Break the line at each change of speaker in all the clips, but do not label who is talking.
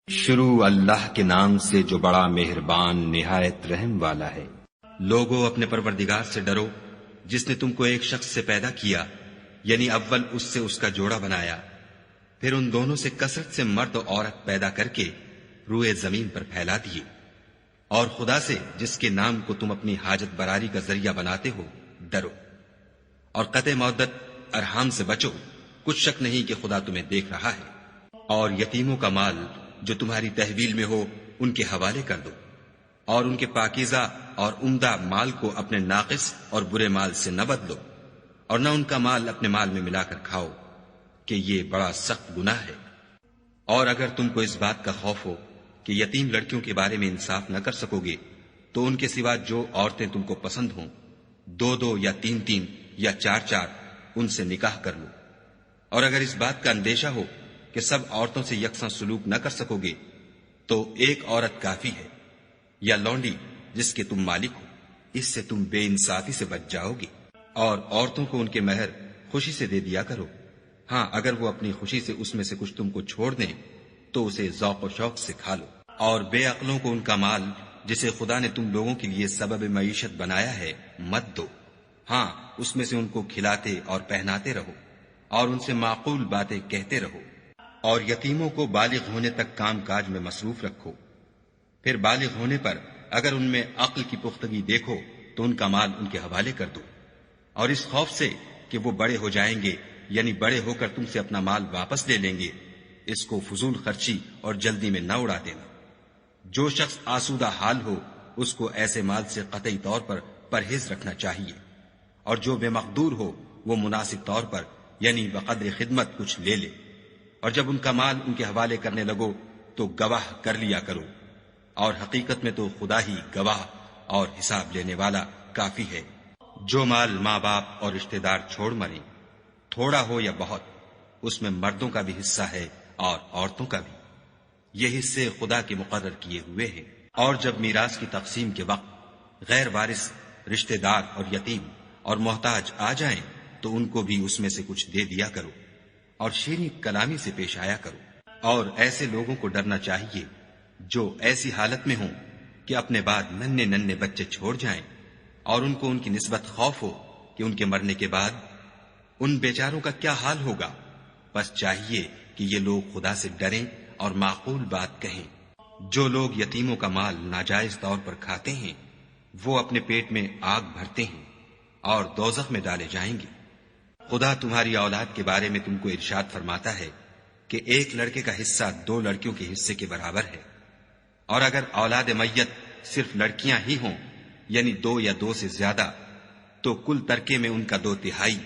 شروع اللہ کے نام سے جو بڑا مہربان نہایت رحم والا ہے۔
لوگو اپنے پروردگار سے ڈرو جس نے تم کو ایک شخص سے پیدا کیا، یعنی اول اس سے اس کا جوڑا بنایا، پھر ان دونوں سے کثرت سے مرد و عورت پیدا کر کے روئے زمین پر پھیلا دیے، اور خدا سے جس کے نام کو تم اپنی حاجت براری کا ذریعہ بناتے ہو ڈرو، اور قطع مودت ارحام سے بچو، کچھ شک نہیں کہ خدا تمہیں دیکھ رہا ہے۔ اور یتیموں کا مال جو تمہاری تحویل میں ہو ان کے حوالے کر دو، اور ان کے پاکیزہ اور عمدہ مال کو اپنے ناقص اور برے مال سے نہ بدلو، اور نہ ان کا مال اپنے مال میں ملا کر کھاؤ کہ یہ بڑا سخت گناہ ہے۔ اور اگر تم کو اس بات کا خوف ہو کہ یتیم لڑکیوں کے بارے میں انصاف نہ کر سکو گے تو ان کے سوا جو عورتیں تم کو پسند ہوں، دو دو یا تین تین یا چار چار ان سے نکاح کر لو۔ اور اگر اس بات کا اندیشہ ہو کہ سب عورتوں سے یکساں سلوک نہ کر سکو گے تو ایک عورت کافی ہے، یا لونڈی جس کے تم مالک ہو، اس سے تم بے انصافی سے بچ جاؤ گے۔ اور عورتوں کو ان کے مہر خوشی سے دے دیا کرو، ہاں اگر وہ اپنی خوشی سے اس میں سے کچھ تم کو چھوڑ دیں تو اسے ذوق و شوق سے کھا لو۔ اور بے عقلوں کو ان کا مال جسے خدا نے تم لوگوں کے لیے سبب معیشت بنایا ہے مت دو، ہاں اس میں سے ان کو کھلاتے اور پہناتے رہو، اور ان سے معقول باتیں کہتے رہو۔ اور یتیموں کو بالغ ہونے تک کام کاج میں مصروف رکھو، پھر بالغ ہونے پر اگر ان میں عقل کی پختگی دیکھو تو ان کا مال ان کے حوالے کر دو، اور اس خوف سے کہ وہ بڑے ہو جائیں گے، یعنی بڑے ہو کر تم سے اپنا مال واپس لے لیں گے، اس کو فضول خرچی اور جلدی میں نہ اڑا دینا۔ جو شخص آسودہ حال ہو اس کو ایسے مال سے قطعی طور پر پرہیز رکھنا چاہیے، اور جو بے مقدور ہو وہ مناسب طور پر یعنی بقدر خدمت کچھ لے لے، اور جب ان کا مال ان کے حوالے کرنے لگو تو گواہ کر لیا کرو، اور حقیقت میں تو خدا ہی گواہ اور حساب لینے والا کافی ہے۔ جو مال ماں باپ اور رشتہ دار چھوڑ مریں، تھوڑا ہو یا بہت، اس میں مردوں کا بھی حصہ ہے اور عورتوں کا بھی، یہ حصے خدا کے مقرر کیے ہوئے ہیں۔ اور جب میراث کی تقسیم کے وقت غیر وارث رشتہ دار اور یتیم اور محتاج آ جائیں تو ان کو بھی اس میں سے کچھ دے دیا کرو، اور شیریں کلامی سے پیش آیا کرو۔ اور ایسے لوگوں کو ڈرنا چاہیے جو ایسی حالت میں ہوں کہ اپنے بعد ننھے ننھے بچے چھوڑ جائیں، اور ان کو ان کی نسبت خوف ہو کہ ان کے مرنے کے بعد ان بیچاروں کا کیا حال ہوگا۔ بس چاہیے کہ یہ لوگ خدا سے ڈریں اور معقول بات کہیں۔ جو لوگ یتیموں کا مال ناجائز طور پر کھاتے ہیں وہ اپنے پیٹ میں آگ بھرتے ہیں اور دوزخ میں ڈالے جائیں گے۔ خدا تمہاری اولاد کے بارے میں تم کو ارشاد فرماتا ہے کہ ایک لڑکے کا حصہ دو لڑکیوں کے حصے کے برابر ہے، اور اگر اولاد میت صرف لڑکیاں ہی ہوں یعنی دو یا دو سے زیادہ تو کل ترکے میں ان کا 2/3،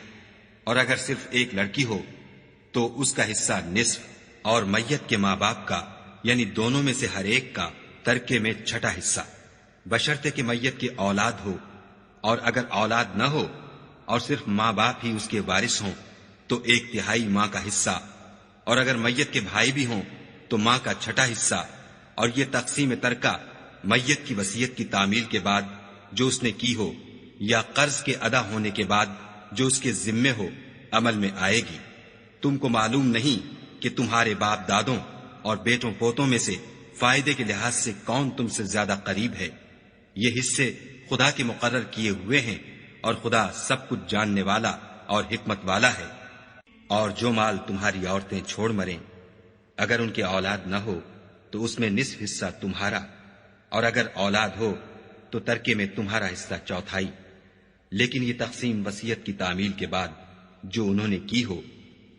اور اگر صرف ایک لڑکی ہو تو اس کا حصہ نصف، اور میت کے ماں باپ کا یعنی دونوں میں سے ہر ایک کا ترکے میں 6واں حصہ، بشرطے کہ میت کی اولاد ہو، اور اگر اولاد نہ ہو اور صرف ماں باپ ہی اس کے وارث ہوں تو 1/3 ماں کا حصہ، اور اگر میت کے بھائی بھی ہوں تو ماں کا 6واں حصہ۔ اور یہ تقسیم ترکہ میت کی وصیت کی تعمیل کے بعد جو اس نے کی ہو یا قرض کے ادا ہونے کے بعد جو اس کے ذمے ہو عمل میں آئے گی۔ تم کو معلوم نہیں کہ تمہارے باپ دادوں اور بیٹوں پوتوں میں سے فائدے کے لحاظ سے کون تم سے زیادہ قریب ہے۔ یہ حصے خدا کے مقرر کیے ہوئے ہیں، اور خدا سب کچھ جاننے والا اور حکمت والا ہے۔ اور جو مال تمہاری عورتیں چھوڑ مریں، اگر ان کے اولاد نہ ہو تو اس میں نصف حصہ تمہارا، اور اگر اولاد ہو تو ترکے میں تمہارا حصہ 1/4۔ لیکن یہ تقسیم وصیت کی تعمیل کے بعد جو انہوں نے کی ہو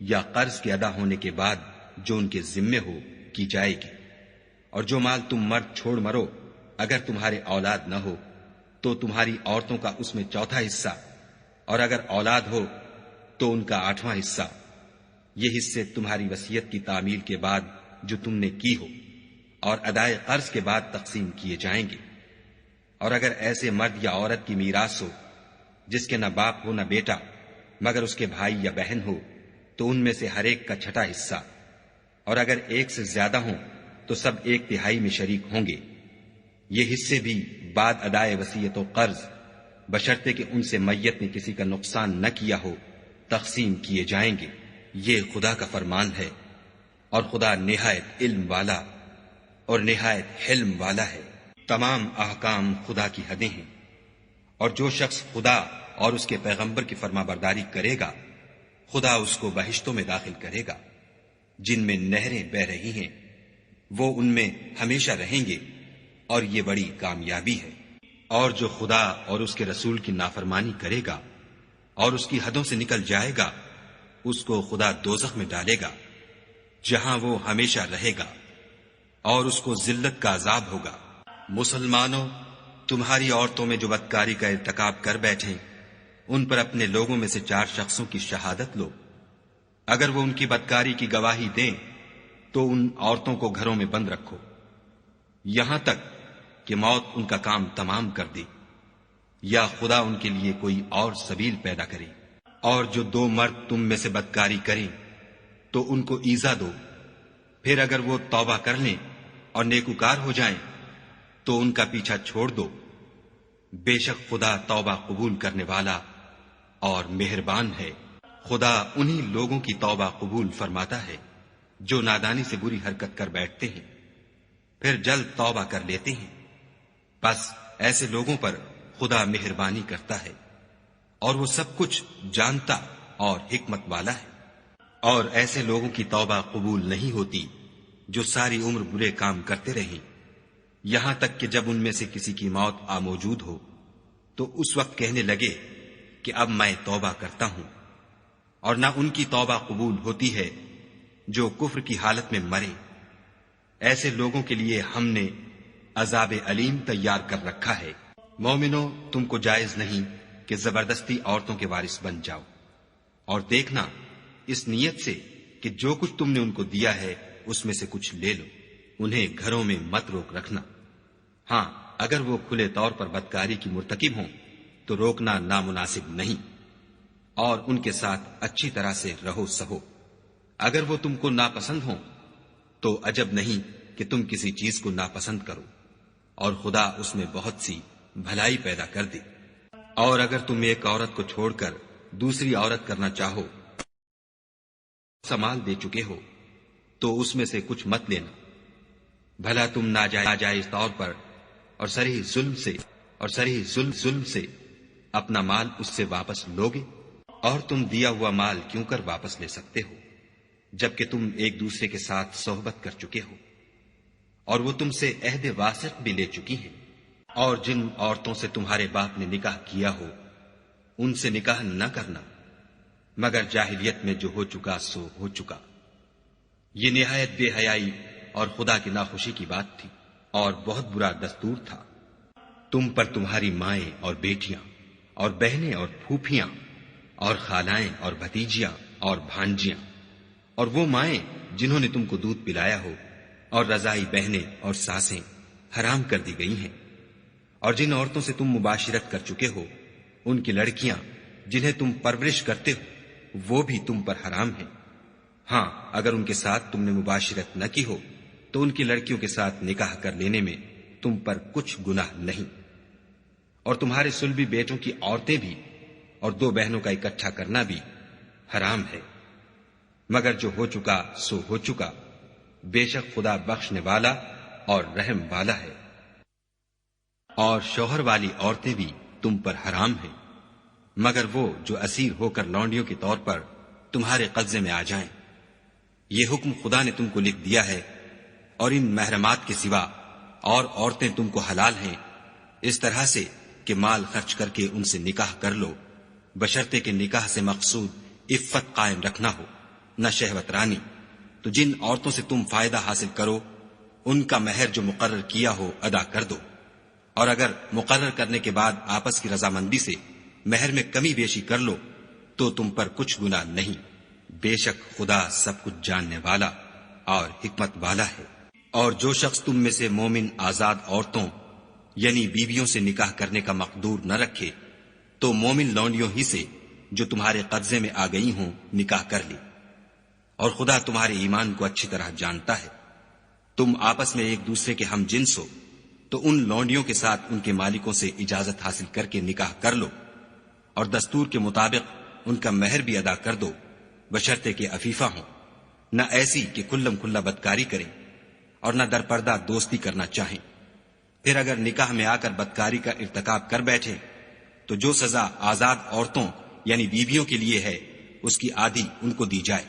یا قرض کے ادا ہونے کے بعد جو ان کے ذمے ہو کی جائے گی۔ اور جو مال تم مرد چھوڑ مرو اگر تمہارے اولاد نہ ہو تو تمہاری عورتوں کا اس میں 1/4 حصہ، اور اگر اولاد ہو تو ان کا 8واں حصہ۔ یہ حصے تمہاری وصیت کی تعمیل کے بعد جو تم نے کی ہو اور ادائے قرض کے بعد تقسیم کیے جائیں گے۔ اور اگر ایسے مرد یا عورت کی میراث ہو جس کے نہ باپ ہو نہ بیٹا مگر اس کے بھائی یا بہن ہو تو ان میں سے ہر ایک کا 6واں حصہ، اور اگر ایک سے زیادہ ہوں تو سب 1/3 میں شریک ہوں گے۔ یہ حصے بھی بعد ادائے وصیت و قرض بشرطے کہ ان سے میت نے کسی کا نقصان نہ کیا ہو تقسیم کیے جائیں گے۔ یہ خدا کا فرمان ہے، اور خدا نہایت علم والا اور نہایت حلم والا ہے۔ تمام احکام خدا کی حدیں ہیں، اور جو شخص خدا اور اس کے پیغمبر کی فرما برداری کرے گا خدا اس کو بہشتوں میں داخل کرے گا جن میں نہریں بہ رہی ہیں، وہ ان میں ہمیشہ رہیں گے، اور یہ بڑی کامیابی ہے۔ اور جو خدا اور اس کے رسول کی نافرمانی کرے گا اور اس کی حدوں سے نکل جائے گا اس کو خدا دوزخ میں ڈالے گا جہاں وہ ہمیشہ رہے گا، اور اس کو ذلت کا عذاب ہوگا۔ مسلمانوں، تمہاری عورتوں میں جو بدکاری کا ارتکاب کر بیٹھیں ان پر اپنے لوگوں میں سے 4 شخصوں کی شہادت لو۔ اگر وہ ان کی بدکاری کی گواہی دیں تو ان عورتوں کو گھروں میں بند رکھو یہاں تک کہ موت ان کا کام تمام کر دے یا خدا ان کے لیے کوئی اور سبیل پیدا کرے۔ اور جو 2 مرد تم میں سے بدکاری کریں تو ان کو ایذا دو، پھر اگر وہ توبہ کر لیں اور نیکوکار ہو جائیں تو ان کا پیچھا چھوڑ دو۔ بے شک خدا توبہ قبول کرنے والا اور مہربان ہے۔ خدا انہی لوگوں کی توبہ قبول فرماتا ہے جو نادانی سے بری حرکت کر بیٹھتے ہیں پھر جلد توبہ کر لیتے ہیں، بس ایسے لوگوں پر خدا مہربانی کرتا ہے اور وہ سب کچھ جانتا اور حکمت والا ہے۔ اور ایسے لوگوں کی توبہ قبول نہیں ہوتی جو ساری عمر برے کام کرتے رہیں یہاں تک کہ جب ان میں سے کسی کی موت آ موجود ہو تو اس وقت کہنے لگے کہ اب میں توبہ کرتا ہوں۔ اور نہ ان کی توبہ قبول ہوتی ہے جو کفر کی حالت میں مرے۔ ایسے لوگوں کے لیے ہم نے عذاب علیم تیار کر رکھا ہے۔ مومنو، تم کو جائز نہیں کہ زبردستی عورتوں کے وارث بن جاؤ، اور دیکھنا اس نیت سے کہ جو کچھ تم نے ان کو دیا ہے اس میں سے کچھ لے لو۔ انہیں گھروں میں مت روک رکھنا، ہاں اگر وہ کھلے طور پر بدکاری کی مرتکب ہوں تو روکنا نامناسب نہیں، اور ان کے ساتھ اچھی طرح سے رہو سہو۔ اگر وہ تم کو ناپسند ہوں تو عجب نہیں کہ تم کسی چیز کو ناپسند کرو، اور خدا اس میں بہت سی بھلائی پیدا کر دے۔ اور اگر تم ایک عورت کو چھوڑ کر دوسری عورت کرنا چاہو، سمال دے چکے ہو تو اس میں سے کچھ مت لینا، بھلا تم ناجائز طور پر اور صریح ظلم سے اپنا مال اس سے واپس لوگے؟ اور تم دیا ہوا مال کیوں کر واپس لے سکتے ہو جبکہ تم ایک دوسرے کے ساتھ صحبت کر چکے ہو، اور وہ تم سے عہد واسق بھی لے چکی ہیں۔ اور جن عورتوں سے تمہارے باپ نے نکاح کیا ہو ان سے نکاح نہ کرنا مگر جاہلیت میں جو ہو چکا سو ہو چکا۔ یہ نہایت بے حیائی اور خدا کی ناخوشی کی بات تھی اور بہت برا دستور تھا۔ تم پر تمہاری مائیں اور بیٹیاں اور بہنیں اور پھوپھیاں اور خالائیں اور بھتیجیاں اور بھانجیاں اور وہ مائیں جنہوں نے تم کو دودھ پلایا ہو اور رضائی بہنیں اور ساسیں حرام کر دی گئی ہیں۔ اور جن عورتوں سے تم مباشرت کر چکے ہو ان کی لڑکیاں جنہیں تم پرورش کرتے ہو وہ بھی تم پر حرام ہیں، ہاں اگر ان کے ساتھ تم نے مباشرت نہ کی ہو تو ان کی لڑکیوں کے ساتھ نکاح کر لینے میں تم پر کچھ گناہ نہیں۔ اور تمہارے صلبی بیٹوں کی عورتیں بھی اور 2 بہنوں کا اکٹھا کرنا بھی حرام ہے، مگر جو ہو چکا سو ہو چکا، بے شک خدا بخشنے والا اور رحم والا ہے۔ اور شوہر والی عورتیں بھی تم پر حرام ہیں مگر وہ جو اسیر ہو کر لونڈیوں کے طور پر تمہارے قبضے میں آ جائیں۔ یہ حکم خدا نے تم کو لکھ دیا ہے، اور ان محرمات کے سوا اور عورتیں تم کو حلال ہیں اس طرح سے کہ مال خرچ کر کے ان سے نکاح کر لو، بشرطے کہ نکاح سے مقصود عفت قائم رکھنا ہو، نہ شہوت رانی۔ تو جن عورتوں سے تم فائدہ حاصل کرو ان کا مہر جو مقرر کیا ہو ادا کر دو، اور اگر مقرر کرنے کے بعد آپس کی رضامندی سے مہر میں کمی بیشی کر لو تو تم پر کچھ گناہ نہیں، بے شک خدا سب کچھ جاننے والا اور حکمت والا ہے۔ اور جو شخص تم میں سے مومن آزاد عورتوں یعنی بیویوں سے نکاح کرنے کا مقدور نہ رکھے تو مومن لونڈیوں ہی سے جو تمہارے قبضے میں آ گئی ہوں نکاح کر لے، اور خدا تمہارے ایمان کو اچھی طرح جانتا ہے۔ تم آپس میں ایک دوسرے کے ہم جنس ہو تو ان لونڈیوں کے ساتھ ان کے مالکوں سے اجازت حاصل کر کے نکاح کر لو، اور دستور کے مطابق ان کا مہر بھی ادا کر دو، بشرطے کہ عفیفہ ہوں، نہ ایسی کہ کھلم کھلا بدکاری کریں، اور نہ درپردہ دوستی کرنا چاہیں۔ پھر اگر نکاح میں آ کر بدکاری کا ارتکاب کر بیٹھے تو جو سزا آزاد عورتوں یعنی بیویوں کے لیے ہے اس کی آدھی ان کو دی جائے۔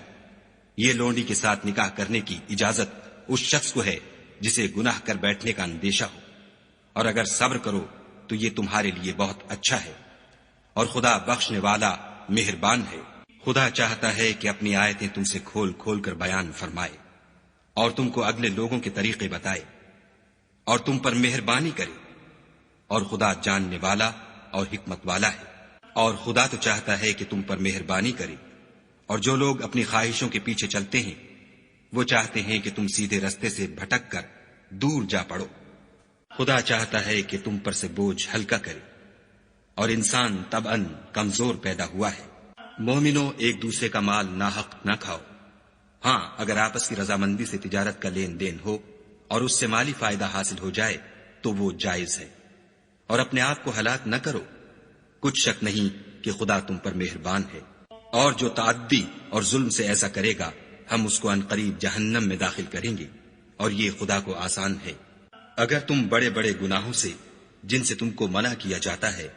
یہ لونڈی کے ساتھ نکاح کرنے کی اجازت اس شخص کو ہے جسے گناہ کر بیٹھنے کا اندیشہ ہو، اور اگر صبر کرو تو یہ تمہارے لیے بہت اچھا ہے، اور خدا بخشنے والا مہربان ہے۔ خدا چاہتا ہے کہ اپنی آیتیں تم سے کھول کھول کر بیان فرمائے اور تم کو اگلے لوگوں کے طریقے بتائے اور تم پر مہربانی کرے، اور خدا جاننے والا اور حکمت والا ہے۔ اور خدا تو چاہتا ہے کہ تم پر مہربانی کرے، اور جو لوگ اپنی خواہشوں کے پیچھے چلتے ہیں وہ چاہتے ہیں کہ تم سیدھے رستے سے بھٹک کر دور جا پڑو۔ خدا چاہتا ہے کہ تم پر سے بوجھ ہلکا کرے، اور انسان طبعاً کمزور پیدا ہوا ہے۔ مومنوں، ایک دوسرے کا مال ناحق نہ کھاؤ۔ ہاں، اگر آپس کی رضامندی سے تجارت کا لین دین ہو اور اس سے مالی فائدہ حاصل ہو جائے تو وہ جائز ہے، اور اپنے آپ کو ہلاک نہ کرو۔ کچھ شک نہیں کہ خدا تم پر مہربان ہے، اور جو تعدی اور ظلم سے ایسا کرے گا ہم اس کو عنقریب جہنم میں داخل کریں گے، اور یہ خدا کو آسان ہے۔ اگر تم بڑے بڑے گناہوں سے جن سے تم کو منع کیا جاتا ہے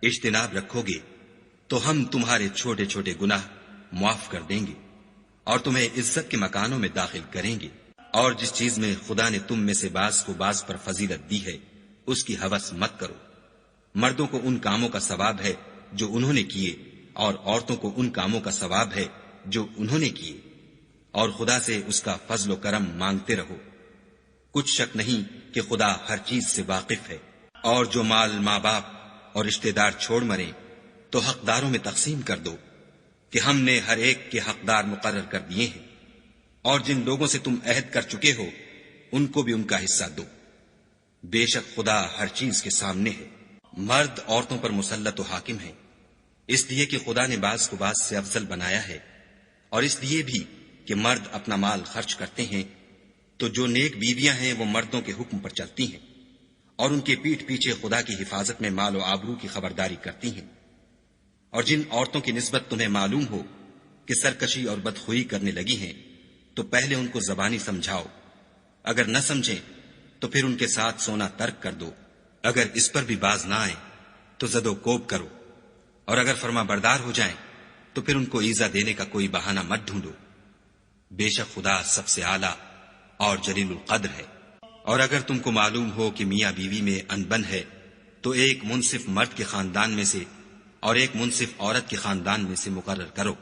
اجتناب رکھو گے تو ہم تمہارے چھوٹے چھوٹے گناہ معاف کر دیں گے اور تمہیں عزت کے مکانوں میں داخل کریں گے۔ اور جس چیز میں خدا نے تم میں سے بعض کو بعض پر فضیلت دی ہے اس کی ہوس مت کرو۔ مردوں کو ان کاموں کا ثواب ہے جو انہوں نے کیے، اور عورتوں کو ان کاموں کا ثواب ہے جو انہوں نے کیے، اور خدا سے اس کا فضل و کرم مانگتے رہو۔ کچھ شک نہیں کہ خدا ہر چیز سے واقف ہے۔ اور جو مال ماں باپ اور رشتہ دار چھوڑ مریں تو حقداروں میں تقسیم کر دو کہ ہم نے ہر ایک کے حقدار مقرر کر دیے ہیں، اور جن لوگوں سے تم عہد کر چکے ہو ان کو بھی ان کا حصہ دو۔ بے شک خدا ہر چیز کے سامنے ہے۔ مرد عورتوں پر مسلط و حاکم ہے، اس لیے کہ خدا نے بعض کو بعض سے افضل بنایا ہے، اور اس لیے بھی کہ مرد اپنا مال خرچ کرتے ہیں تو جو نیک بیویاں ہیں وہ مردوں کے حکم پر چلتی ہیں اور ان کے پیٹھ پیچھے خدا کی حفاظت میں مال و آبرو کی خبرداری کرتی ہیں۔ اور جن عورتوں کی نسبت تمہیں معلوم ہو کہ سرکشی اور بدخوئی کرنے لگی ہیں تو پہلے ان کو زبانی سمجھاؤ، اگر نہ سمجھیں تو پھر ان کے ساتھ سونا ترک کر دو۔ اگر اس پر بھی باز نہ آئیں تو زد و کوب کرو، اور اگر فرما بردار ہو جائیں تو پھر ان کو ایذا دینے کا کوئی بہانہ مت ڈھونڈو۔ بے شک خدا سب سے اعلیٰ اور جلیل القدر ہے۔ اور اگر تم کو معلوم ہو کہ میاں بیوی میں انبن ہے تو ایک منصف مرد کے خاندان میں سے اور ایک منصف عورت کے خاندان میں سے مقرر کرو۔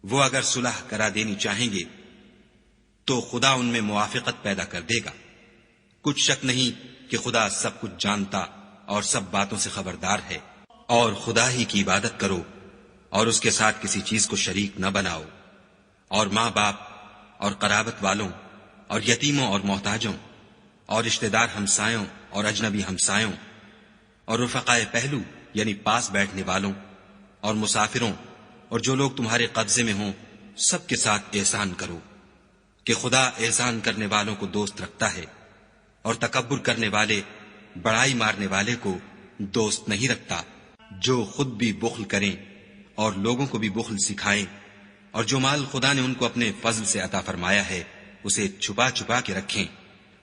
وہ اگر صلح کرا دینی چاہیں گے تو خدا ان میں موافقت پیدا کر دے گا۔ کچھ شک نہیں کہ خدا سب کچھ جانتا اور سب باتوں سے خبردار ہے۔ اور خدا ہی کی عبادت کرو اور اس کے ساتھ کسی چیز کو شریک نہ بناؤ، اور ماں باپ اور قرابت والوں اور یتیموں اور محتاجوں اور رشتہ دار ہمسایوں اور اجنبی ہمسایوں اور رفقائے پہلو یعنی پاس بیٹھنے والوں اور مسافروں اور جو لوگ تمہارے قبضے میں ہوں سب کے ساتھ احسان کرو، کہ خدا احسان کرنے والوں کو دوست رکھتا ہے اور تکبر کرنے والے بڑائی مارنے والے کو دوست نہیں رکھتا۔ جو خود بھی بخل کریں اور لوگوں کو بھی بخل سکھائیں، اور جو مال خدا نے ان کو اپنے فضل سے عطا فرمایا ہے اسے چھپا چھپا کے رکھیں،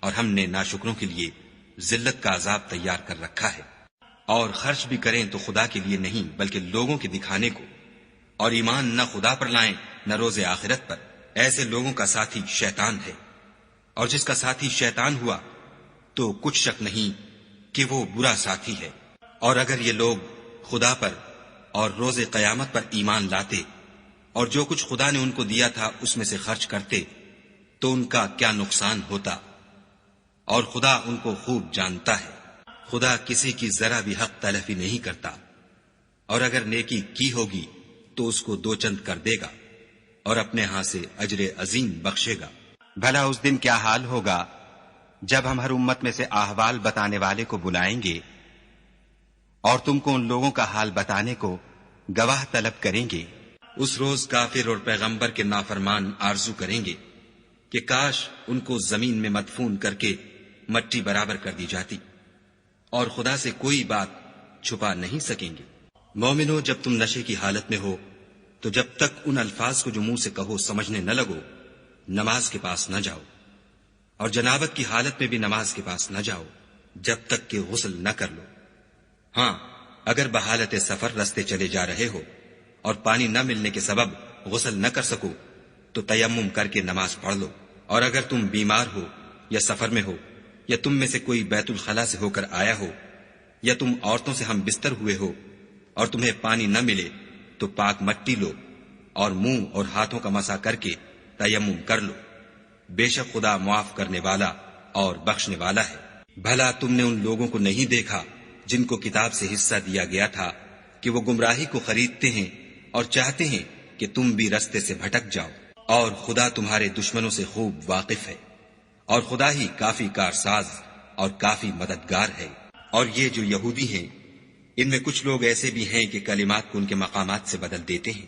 اور ہم نے ناشکروں کے لیے ذلت کا عذاب تیار کر رکھا ہے۔ اور خرچ بھی کریں تو خدا کے لیے نہیں بلکہ لوگوں کے دکھانے کو، اور ایمان نہ خدا پر لائیں نہ روز آخرت پر۔ ایسے لوگوں کا ساتھی شیطان ہے، اور جس کا ساتھی شیطان ہوا تو کچھ شک نہیں کہ وہ برا ساتھی ہے۔ اور اگر یہ لوگ خدا پر اور روز قیامت پر ایمان لاتے اور جو کچھ خدا نے ان کو دیا تھا اس میں سے خرچ کرتے تو ان کا کیا نقصان ہوتا، اور خدا ان کو خوب جانتا ہے۔ خدا کسی کی ذرا بھی حق تلفی نہیں کرتا، اور اگر نیکی کی ہوگی تو اس کو دو چند کر دے گا اور اپنے ہاں سے اجر عظیم بخشے گا۔
بھلا اس دن کیا حال ہوگا جب ہم ہر امت میں سے احوال بتانے والے کو بلائیں گے اور تم کو ان لوگوں کا حال بتانے کو گواہ طلب کریں گے۔
اس روز کافر اور پیغمبر کے نافرمان آرزو کریں گے کہ کاش ان کو زمین میں مدفون کر کے مٹی برابر کر دی جاتی، اور خدا سے کوئی بات چھپا نہیں سکیں گے۔ مومنو، جب تم نشے کی حالت میں ہو تو جب تک ان الفاظ کو جو منہ سے کہو سمجھنے نہ لگو نماز کے پاس نہ جاؤ، اور جنابت کی حالت میں بھی نماز کے پاس نہ جاؤ جب تک کہ غسل نہ کر لو۔ ہاں، اگر بحالت سفر رستے چلے جا رہے ہو اور پانی نہ ملنے کے سبب غسل نہ کر سکو تو تیمم کر کے نماز پڑھ لو۔ اور اگر تم بیمار ہو یا سفر میں ہو یا تم میں سے کوئی بیت الخلا سے ہو کر آیا ہو یا تم عورتوں سے ہم بستر ہوئے ہو اور تمہیں پانی نہ ملے تو پاک مٹی لو اور منہ اور ہاتھوں کا مسح کر کے تیمم کر لو۔ بے شک خدا معاف کرنے والا اور بخشنے والا ہے۔ بھلا تم نے ان لوگوں کو نہیں دیکھا جن کو کتاب سے حصہ دیا گیا تھا کہ وہ گمراہی کو خریدتے ہیں اور چاہتے ہیں کہ تم بھی رستے سے بھٹک جاؤ، اور خدا تمہارے دشمنوں سے خوب واقف ہے، اور خدا ہی کافی کارساز اور کافی مددگار ہے۔ اور یہ جو یہودی ہیں، ان میں کچھ لوگ ایسے بھی ہیں کہ کلمات کو ان کے مقامات سے بدل دیتے ہیں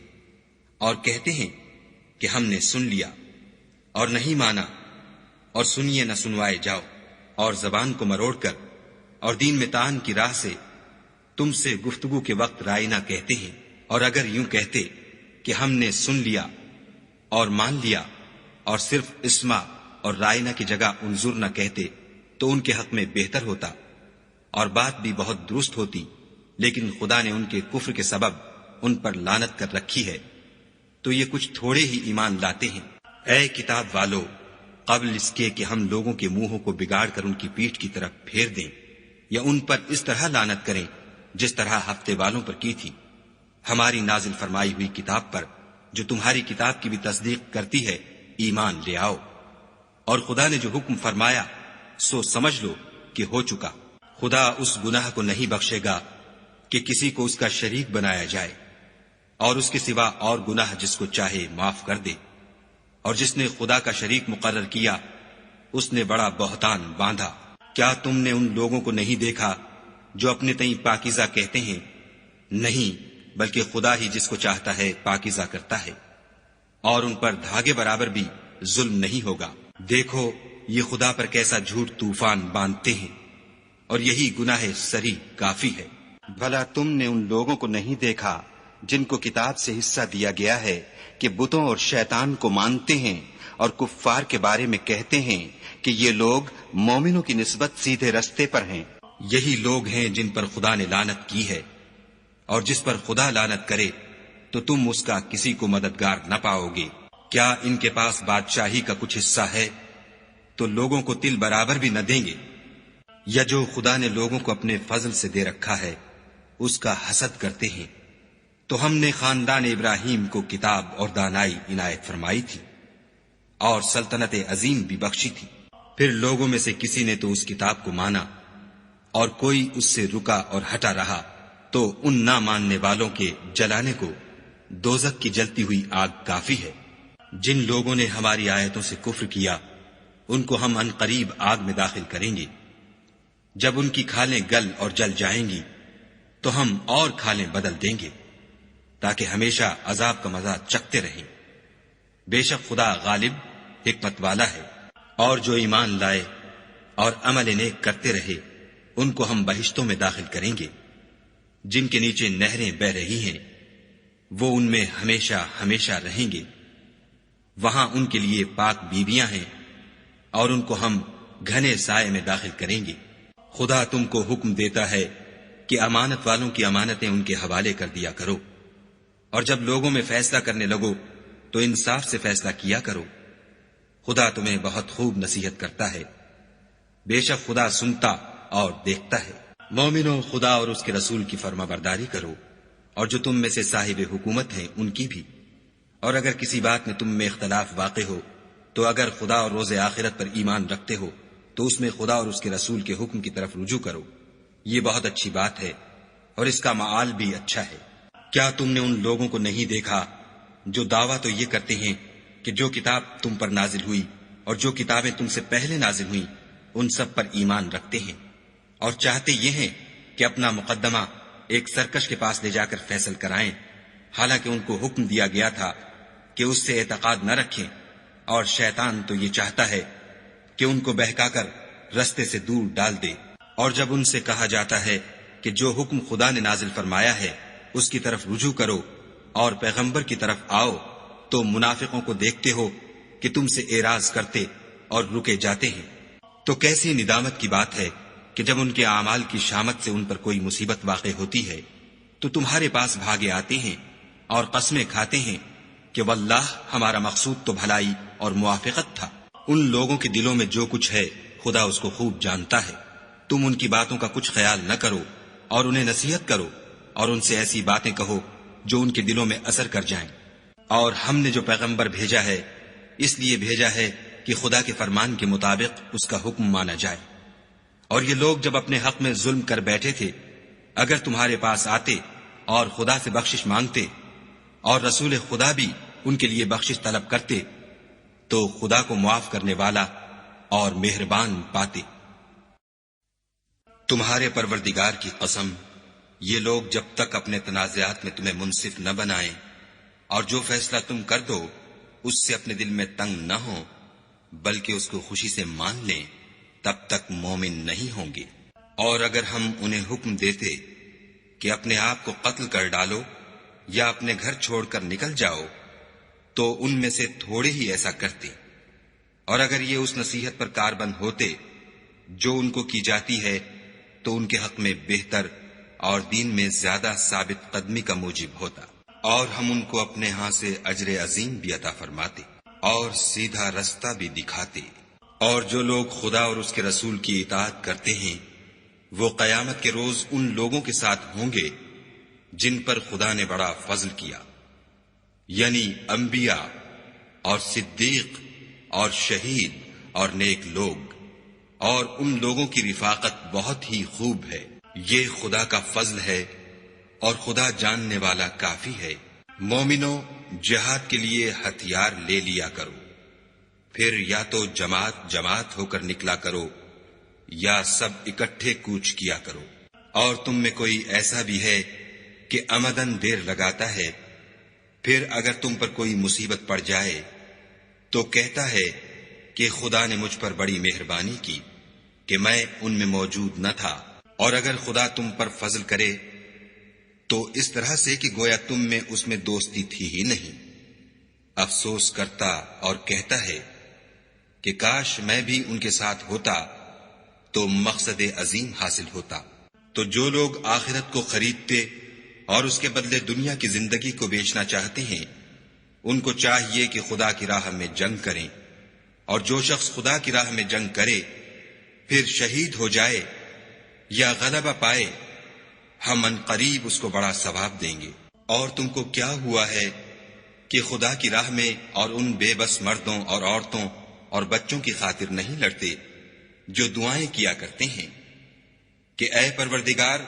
اور کہتے ہیں کہ ہم نے سن لیا اور نہیں مانا، اور سنیے نہ سنوائے جاؤ، اور زبان کو مروڑ کر اور دین میں تان کی راہ سے تم سے گفتگو کے وقت رائنا کہتے ہیں۔ اور اگر یوں کہتے کہ ہم نے سن لیا اور مان لیا اور صرف اسما اور رائنا کی جگہ انظر نہ کہتے تو ان کے حق میں بہتر ہوتا اور بات بھی بہت درست ہوتی، لیکن خدا نے ان کے کفر کے سبب ان پر لعنت کر رکھی ہے، تو یہ کچھ تھوڑے ہی ایمان لاتے ہیں۔ اے کتاب والو، قبل اس کے کہ ہم لوگوں کے منہوں کو بگاڑ کر ان کی پیٹھ کی طرف پھیر دیں یا ان پر اس طرح لعنت کریں جس طرح ہفتے والوں پر کی تھی، ہماری نازل فرمائی ہوئی کتاب پر جو تمہاری کتاب کی بھی تصدیق کرتی ہے ایمان لے آؤ۔ اور خدا نے جو حکم فرمایا سو سمجھ لو کہ ہو چکا۔ خدا اس گناہ کو نہیں بخشے گا کہ کسی کو اس کا شریک بنایا جائے، اور اس کے سوا اور گناہ جس کو چاہے معاف کر دے، اور جس نے خدا کا شریک مقرر کیا اس نے بڑا بہتان باندھا۔ کیا تم نے ان لوگوں کو نہیں دیکھا جو اپنے تئیں پاکیزہ کہتے ہیں؟ نہیں، بلکہ خدا ہی جس کو چاہتا ہے پاکیزہ کرتا ہے، اور ان پر دھاگے برابر بھی ظلم نہیں ہوگا۔ دیکھو یہ خدا پر کیسا جھوٹ طوفان باندھتے ہیں، اور یہی گناہ سری کافی ہے۔
بھلا تم نے ان لوگوں کو نہیں دیکھا جن کو کتاب سے حصہ دیا گیا ہے کہ بتوں اور شیطان کو مانتے ہیں اور کفار کے بارے میں کہتے ہیں کہ یہ لوگ مومنوں کی نسبت سیدھے رستے پر ہیں؟
یہی لوگ ہیں جن پر خدا نے لعنت کی ہے، اور جس پر خدا لعنت کرے تو تم اس کا کسی کو مددگار نہ پاؤ گے۔ کیا ان کے پاس بادشاہی کا کچھ حصہ ہے تو لوگوں کو تل برابر بھی نہ دیں گے؟ یا جو خدا نے لوگوں کو اپنے فضل سے دے رکھا ہے اس کا حسد کرتے ہیں؟ تو ہم نے خاندان ابراہیم کو کتاب اور دانائی عنایت فرمائی تھی اور سلطنت عظیم بھی بخشی تھی۔ پھر لوگوں میں سے کسی نے تو اس کتاب کو مانا اور کوئی اس سے رکا اور ہٹا رہا، تو ان نہ ماننے والوں کے جلانے کو دوزخ کی جلتی ہوئی آگ کافی ہے۔ جن لوگوں نے ہماری آیتوں سے کفر کیا ان کو ہم ان قریب آگ میں داخل کریں گے۔ جب ان کی کھالیں گل اور جل جائیں گی تو ہم اور کھالیں بدل دیں گے تاکہ ہمیشہ عذاب کا مزہ چکھتے رہیں۔ بے شک خدا غالب حکمت والا ہے۔ اور جو ایمان لائے اور عمل نیک کرتے رہے ان کو ہم بہشتوں میں داخل کریں گے جن کے نیچے نہریں بہ رہی ہیں، وہ ان میں ہمیشہ ہمیشہ رہیں گے۔ وہاں ان کے لیے پاک بیویاں ہیں اور ان کو ہم گھنے سائے میں داخل کریں گے۔ خدا تم کو حکم دیتا ہے کہ امانت والوں کی امانتیں ان کے حوالے کر دیا کرو، اور جب لوگوں میں فیصلہ کرنے لگو تو انصاف سے فیصلہ کیا کرو۔ خدا تمہیں بہت خوب نصیحت کرتا ہے، بے شک خدا سنتا اور دیکھتا ہے۔ مومنو، خدا اور اس کے رسول کی فرما برداری کرو، اور جو تم میں سے صاحب حکومت ہیں ان کی بھی۔ اور اگر کسی بات میں تم میں اختلاف واقع ہو تو اگر خدا اور روز آخرت پر ایمان رکھتے ہو تو اس میں خدا اور اس کے رسول کے حکم کی طرف رجوع کرو، یہ بہت اچھی بات ہے اور اس کا معال بھی اچھا ہے۔ کیا تم نے ان لوگوں کو نہیں دیکھا جو دعویٰ تو یہ کرتے ہیں کہ جو کتاب تم پر نازل ہوئی اور جو کتابیں تم سے پہلے نازل ہوئیں ان سب پر ایمان رکھتے ہیں، اور چاہتے یہ ہیں کہ اپنا مقدمہ ایک سرکش کے پاس لے جا کر فیصل کرائیں، حالانکہ ان کو حکم دیا گیا تھا کہ اس سے اعتقاد نہ رکھیں، اور شیطان تو یہ چاہتا ہے کہ ان کو بہکا کر رستے سے دور ڈال دے۔ اور جب ان سے کہا جاتا ہے کہ جو حکم خدا نے نازل فرمایا ہے اس کی طرف رجوع کرو اور پیغمبر کی طرف آؤ، تو منافقوں کو دیکھتے ہو کہ تم سے اعراض کرتے اور رکے جاتے ہیں، تو کیسی ندامت کی بات ہے کہ جب ان کے اعمال کی شامت سے ان پر کوئی مصیبت واقع ہوتی ہے تو تمہارے پاس بھاگے آتے ہیں اور قسمیں کھاتے ہیں کہ واللہ ہمارا مقصود تو بھلائی اور موافقت تھا۔ ان لوگوں کے دلوں میں جو کچھ ہے خدا اس کو خوب جانتا ہے۔ تم ان کی باتوں کا کچھ خیال نہ کرو اور انہیں نصیحت کرو اور ان سے ایسی باتیں کہو جو ان کے دلوں میں اثر کر جائیں۔ اور ہم نے جو پیغمبر بھیجا ہے اس لیے بھیجا ہے کہ خدا کے فرمان کے مطابق اس کا حکم مانا جائے۔ اور یہ لوگ جب اپنے حق میں ظلم کر بیٹھے تھے، اگر تمہارے پاس آتے اور خدا سے بخشش مانگتے اور رسول خدا بھی ان کے لیے بخشش طلب کرتے تو خدا کو معاف کرنے والا اور مہربان پاتے۔ تمہارے پروردگار کی قسم، یہ لوگ جب تک اپنے تنازعات میں تمہیں منصف نہ بنائیں اور جو فیصلہ تم کر دو اس سے اپنے دل میں تنگ نہ ہو بلکہ اس کو خوشی سے مان لیں، تب تک مومن نہیں ہوں گے۔ اور اگر ہم انہیں حکم دیتے کہ اپنے آپ کو قتل کر ڈالو یا اپنے گھر چھوڑ کر نکل جاؤ تو ان میں سے تھوڑے ہی ایسا کرتے، اور اگر یہ اس نصیحت پر کاربند ہوتے جو ان کو کی جاتی ہے تو ان کے حق میں بہتر اور دین میں زیادہ ثابت قدمی کا موجب ہوتا، اور ہم ان کو اپنے ہاں سے اجر عظیم بھی عطا فرماتے اور سیدھا رستہ بھی دکھاتے۔ اور جو لوگ خدا اور اس کے رسول کی اطاعت کرتے ہیں وہ قیامت کے روز ان لوگوں کے ساتھ ہوں گے جن پر خدا نے بڑا فضل کیا، یعنی انبیاء اور صدیق اور شہید اور نیک لوگ، اور ان لوگوں کی رفاقت بہت ہی خوب ہے۔ یہ خدا کا فضل ہے اور خدا جاننے والا کافی ہے۔ مومنو، جہاد کے لیے ہتھیار لے لیا کرو، پھر یا تو جماعت جماعت ہو کر نکلا کرو یا سب اکٹھے کوچ کیا کرو۔ اور تم میں کوئی ایسا بھی ہے کہ عمدن دیر لگاتا ہے، پھر اگر تم پر کوئی مصیبت پڑ جائے تو کہتا ہے کہ خدا نے مجھ پر بڑی مہربانی کی کہ میں ان میں موجود نہ تھا۔ اور اگر خدا تم پر فضل کرے تو اس طرح سے کہ گویا تم میں اس میں دوستی تھی ہی نہیں، افسوس کرتا اور کہتا ہے کہ کاش میں بھی ان کے ساتھ ہوتا تو مقصد عظیم حاصل ہوتا۔ تو جو لوگ آخرت کو خریدتے اور اس کے بدلے دنیا کی زندگی کو بیچنا چاہتے ہیں ان کو چاہیے کہ خدا کی راہ میں جنگ کریں، اور جو شخص خدا کی راہ میں جنگ کرے پھر شہید ہو جائے یا غلبہ پائے ہم ان قریب اس کو بڑا ثواب دیں گے۔ اور تم کو کیا ہوا ہے کہ خدا کی راہ میں اور ان بے بس مردوں اور عورتوں اور بچوں کی خاطر نہیں لڑتے جو دعائیں کیا کرتے ہیں کہ اے پروردگار،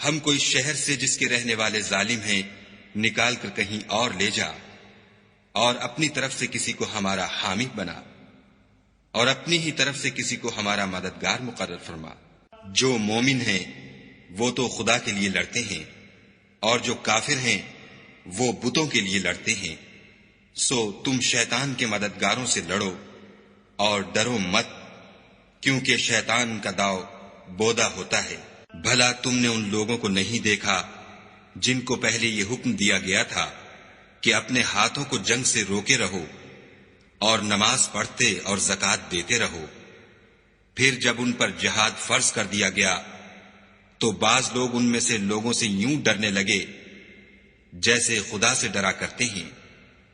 ہم کوئی شہر سے جس کے رہنے والے ظالم ہیں نکال کر کہیں اور لے جا، اور اپنی طرف سے کسی کو ہمارا حامی بنا، اور اپنی ہی طرف سے کسی کو ہمارا مددگار مقرر فرما۔ جو مومن ہیں وہ تو خدا کے لیے لڑتے ہیں، اور جو کافر ہیں وہ بتوں کے لیے لڑتے ہیں۔ سو تم شیطان کے مددگاروں سے لڑو اور ڈرو مت، کیونکہ شیطان کا داؤ بودا ہوتا ہے۔ بھلا تم نے ان لوگوں کو نہیں دیکھا جن کو پہلے یہ حکم دیا گیا تھا کہ اپنے ہاتھوں کو جنگ سے روکے رہو اور نماز پڑھتے اور زکوٰۃ دیتے رہو، پھر جب ان پر جہاد فرض کر دیا گیا تو بعض لوگ ان میں سے لوگوں سے یوں ڈرنے لگے جیسے خدا سے ڈرا کرتے ہیں،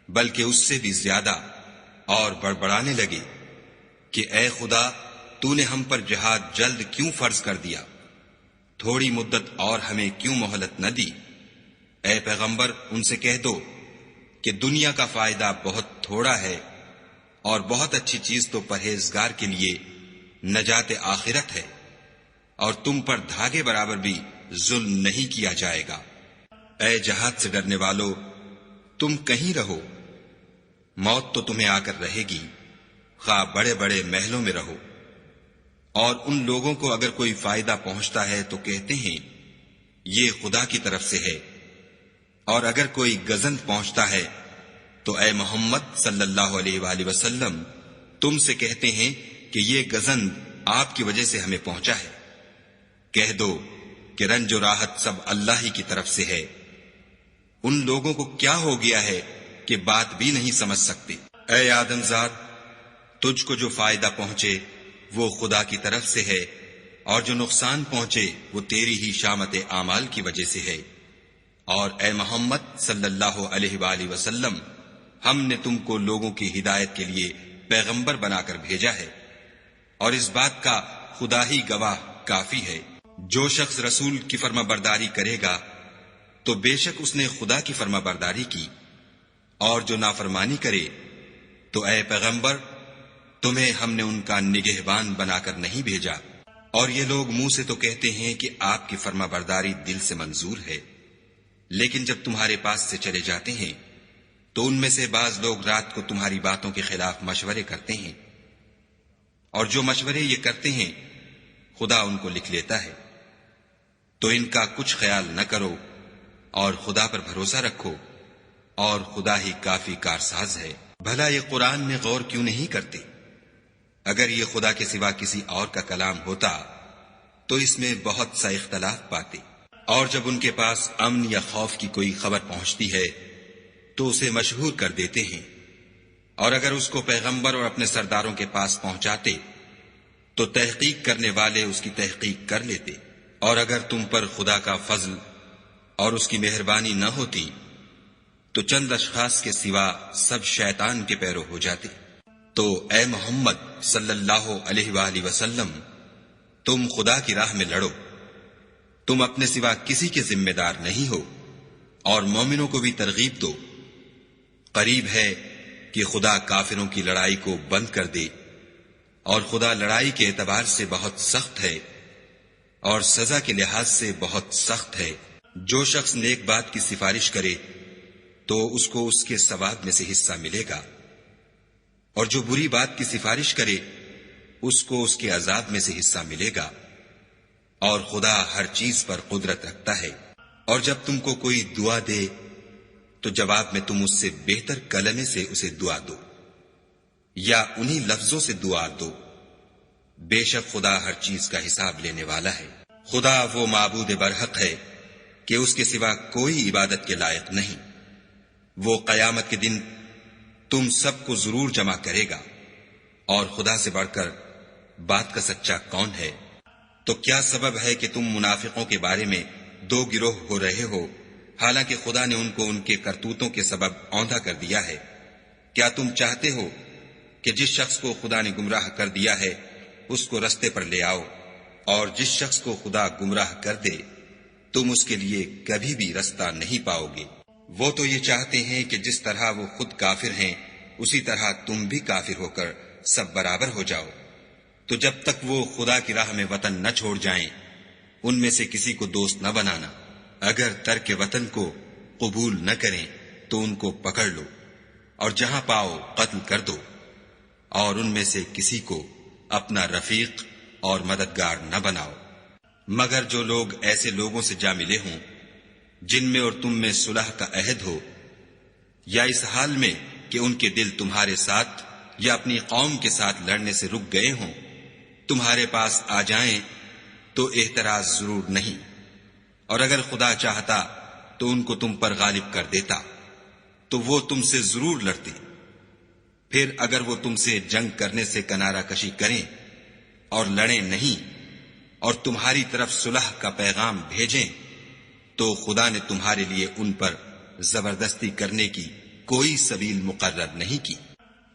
بلکہ اس سے بھی زیادہ، اور بڑبڑانے لگے کہ اے خدا، تو نے ہم پر جہاد جلد کیوں فرض کر دیا؟ تھوڑی مدت اور ہمیں کیوں مہلت نہ دی؟ اے پیغمبر، ان سے کہہ دو کہ دنیا کا فائدہ بہت تھوڑا ہے اور بہت اچھی چیز تو پرہیزگار کے لیے نجات آخرت ہے، اور تم پر دھاگے برابر بھی ظلم نہیں کیا جائے گا۔ اے جہاد سے ڈرنے والو، تم کہیں رہو، موت تو تمہیں آ کر رہے گی، خواہ بڑے بڑے محلوں میں رہو۔ اور ان لوگوں کو اگر کوئی فائدہ پہنچتا ہے تو کہتے ہیں یہ خدا کی طرف سے ہے، اور اگر کوئی گزند پہنچتا ہے تو اے محمد صلی اللہ علیہ وآلہ وسلم تم سے کہتے ہیں کہ یہ گزند آپ کی وجہ سے ہمیں پہنچا ہے۔ کہہ دو کہ رنج و راحت سب اللہ ہی کی طرف سے ہے۔ ان لوگوں کو کیا ہو گیا ہے کہ بات بھی نہیں سمجھ سکتے۔ اے آدم زاد، تجھ کو جو فائدہ پہنچے وہ خدا کی طرف سے ہے، اور جو نقصان پہنچے وہ تیری ہی شامت اعمال کی وجہ سے ہے۔ اور اے محمد صلی اللہ علیہ وآلہ وسلم، ہم نے تم کو لوگوں کی ہدایت کے لیے پیغمبر بنا کر بھیجا ہے، اور اس بات کا خدا ہی گواہ کافی ہے۔ جو شخص رسول کی فرما برداری کرے گا تو بے شک اس نے خدا کی فرما برداری کی، اور جو نافرمانی کرے تو اے پیغمبر تمہیں ہم نے ان کا نگہبان بنا کر نہیں بھیجا۔ اور یہ لوگ منہ سے تو کہتے ہیں کہ آپ کی فرما برداری دل سے منظور ہے، لیکن جب تمہارے پاس سے چلے جاتے ہیں تو ان میں سے بعض لوگ رات کو تمہاری باتوں کے خلاف مشورے کرتے ہیں، اور جو مشورے یہ کرتے ہیں خدا ان کو لکھ لیتا ہے۔ تو ان کا کچھ خیال نہ کرو اور خدا پر بھروسہ رکھو، اور خدا ہی کافی کارساز ہے۔ بھلا یہ قرآن میں غور کیوں نہیں کرتے؟ اگر یہ خدا کے سوا کسی اور کا کلام ہوتا تو اس میں بہت سا اختلاف پاتے۔ اور جب ان کے پاس امن یا خوف کی کوئی خبر پہنچتی ہے تو اسے مشہور کر دیتے ہیں، اور اگر اس کو پیغمبر اور اپنے سرداروں کے پاس پہنچاتے تو تحقیق کرنے والے اس کی تحقیق کر لیتے۔ اور اگر تم پر خدا کا فضل اور اس کی مہربانی نہ ہوتی تو چند اشخاص کے سوا سب شیطان کے پیرو ہو جاتے۔ تو اے محمد صلی اللہ علیہ وآلہ وسلم، تم خدا کی راہ میں لڑو، تم اپنے سوا کسی کے ذمہ دار نہیں ہو، اور مومنوں کو بھی ترغیب دو۔ قریب ہے کہ خدا کافروں کی لڑائی کو بند کر دے، اور خدا لڑائی کے اعتبار سے بہت سخت ہے اور سزا کے لحاظ سے بہت سخت ہے۔ جو شخص نیک بات کی سفارش کرے تو اس کو اس کے ثواب میں سے حصہ ملے گا، اور جو بری بات کی سفارش کرے اس کو اس کے عذاب میں سے حصہ ملے گا، اور خدا ہر چیز پر قدرت رکھتا ہے۔ اور جب تم کو کوئی دعا دے تو جواب میں تم اس سے بہتر کلمے سے اسے دعا دو، یا انہی لفظوں سے دعا دو۔ بے شک خدا ہر چیز کا حساب لینے والا ہے۔ خدا وہ معبود برحق ہے کہ اس کے سوا کوئی عبادت کے لائق نہیں۔ وہ قیامت کے دن تم سب کو ضرور جمع کرے گا، اور خدا سے بڑھ کر بات کا سچا کون ہے؟ تو کیا سبب ہے کہ تم منافقوں کے بارے میں دو گروہ ہو رہے ہو، حالانکہ خدا نے ان کو ان کے کرتوتوں کے سبب اوندھا کر دیا ہے؟ کیا تم چاہتے ہو کہ جس شخص کو خدا نے گمراہ کر دیا ہے اس کو رستے پر لے آؤ، اور جس شخص کو خدا گمراہ کر دے تم اس کے لیے کبھی بھی رستہ نہیں پاؤ گے؟ وہ تو یہ چاہتے ہیں کہ جس طرح وہ خود کافر ہیں اسی طرح تم بھی کافر ہو کر سب برابر ہو جاؤ۔ تو جب تک وہ خدا کی راہ میں وطن نہ چھوڑ جائیں ان میں سے کسی کو دوست نہ بنانا۔ اگر ترک وطن کو قبول نہ کریں تو ان کو پکڑ لو، اور جہاں پاؤ قتل کر دو، اور ان میں سے کسی کو اپنا رفیق اور مددگار نہ بناؤ، مگر جو لوگ ایسے لوگوں سے جا ملے ہوں جن میں اور تم میں صلح کا عہد ہو، یا اس حال میں کہ ان کے دل تمہارے ساتھ یا اپنی قوم کے ساتھ لڑنے سے رک گئے ہوں، تمہارے پاس آ جائیں تو اعتراض ضرور نہیں، اور اگر خدا چاہتا تو ان کو تم پر غالب کر دیتا تو وہ تم سے ضرور لڑتے۔ پھر اگر وہ تم سے جنگ کرنے سے کنارہ کشی کریں اور لڑیں نہیں اور تمہاری طرف صلح کا پیغام بھیجیں تو خدا نے تمہارے لیے ان پر زبردستی کرنے کی کوئی سبیل مقرر نہیں کی۔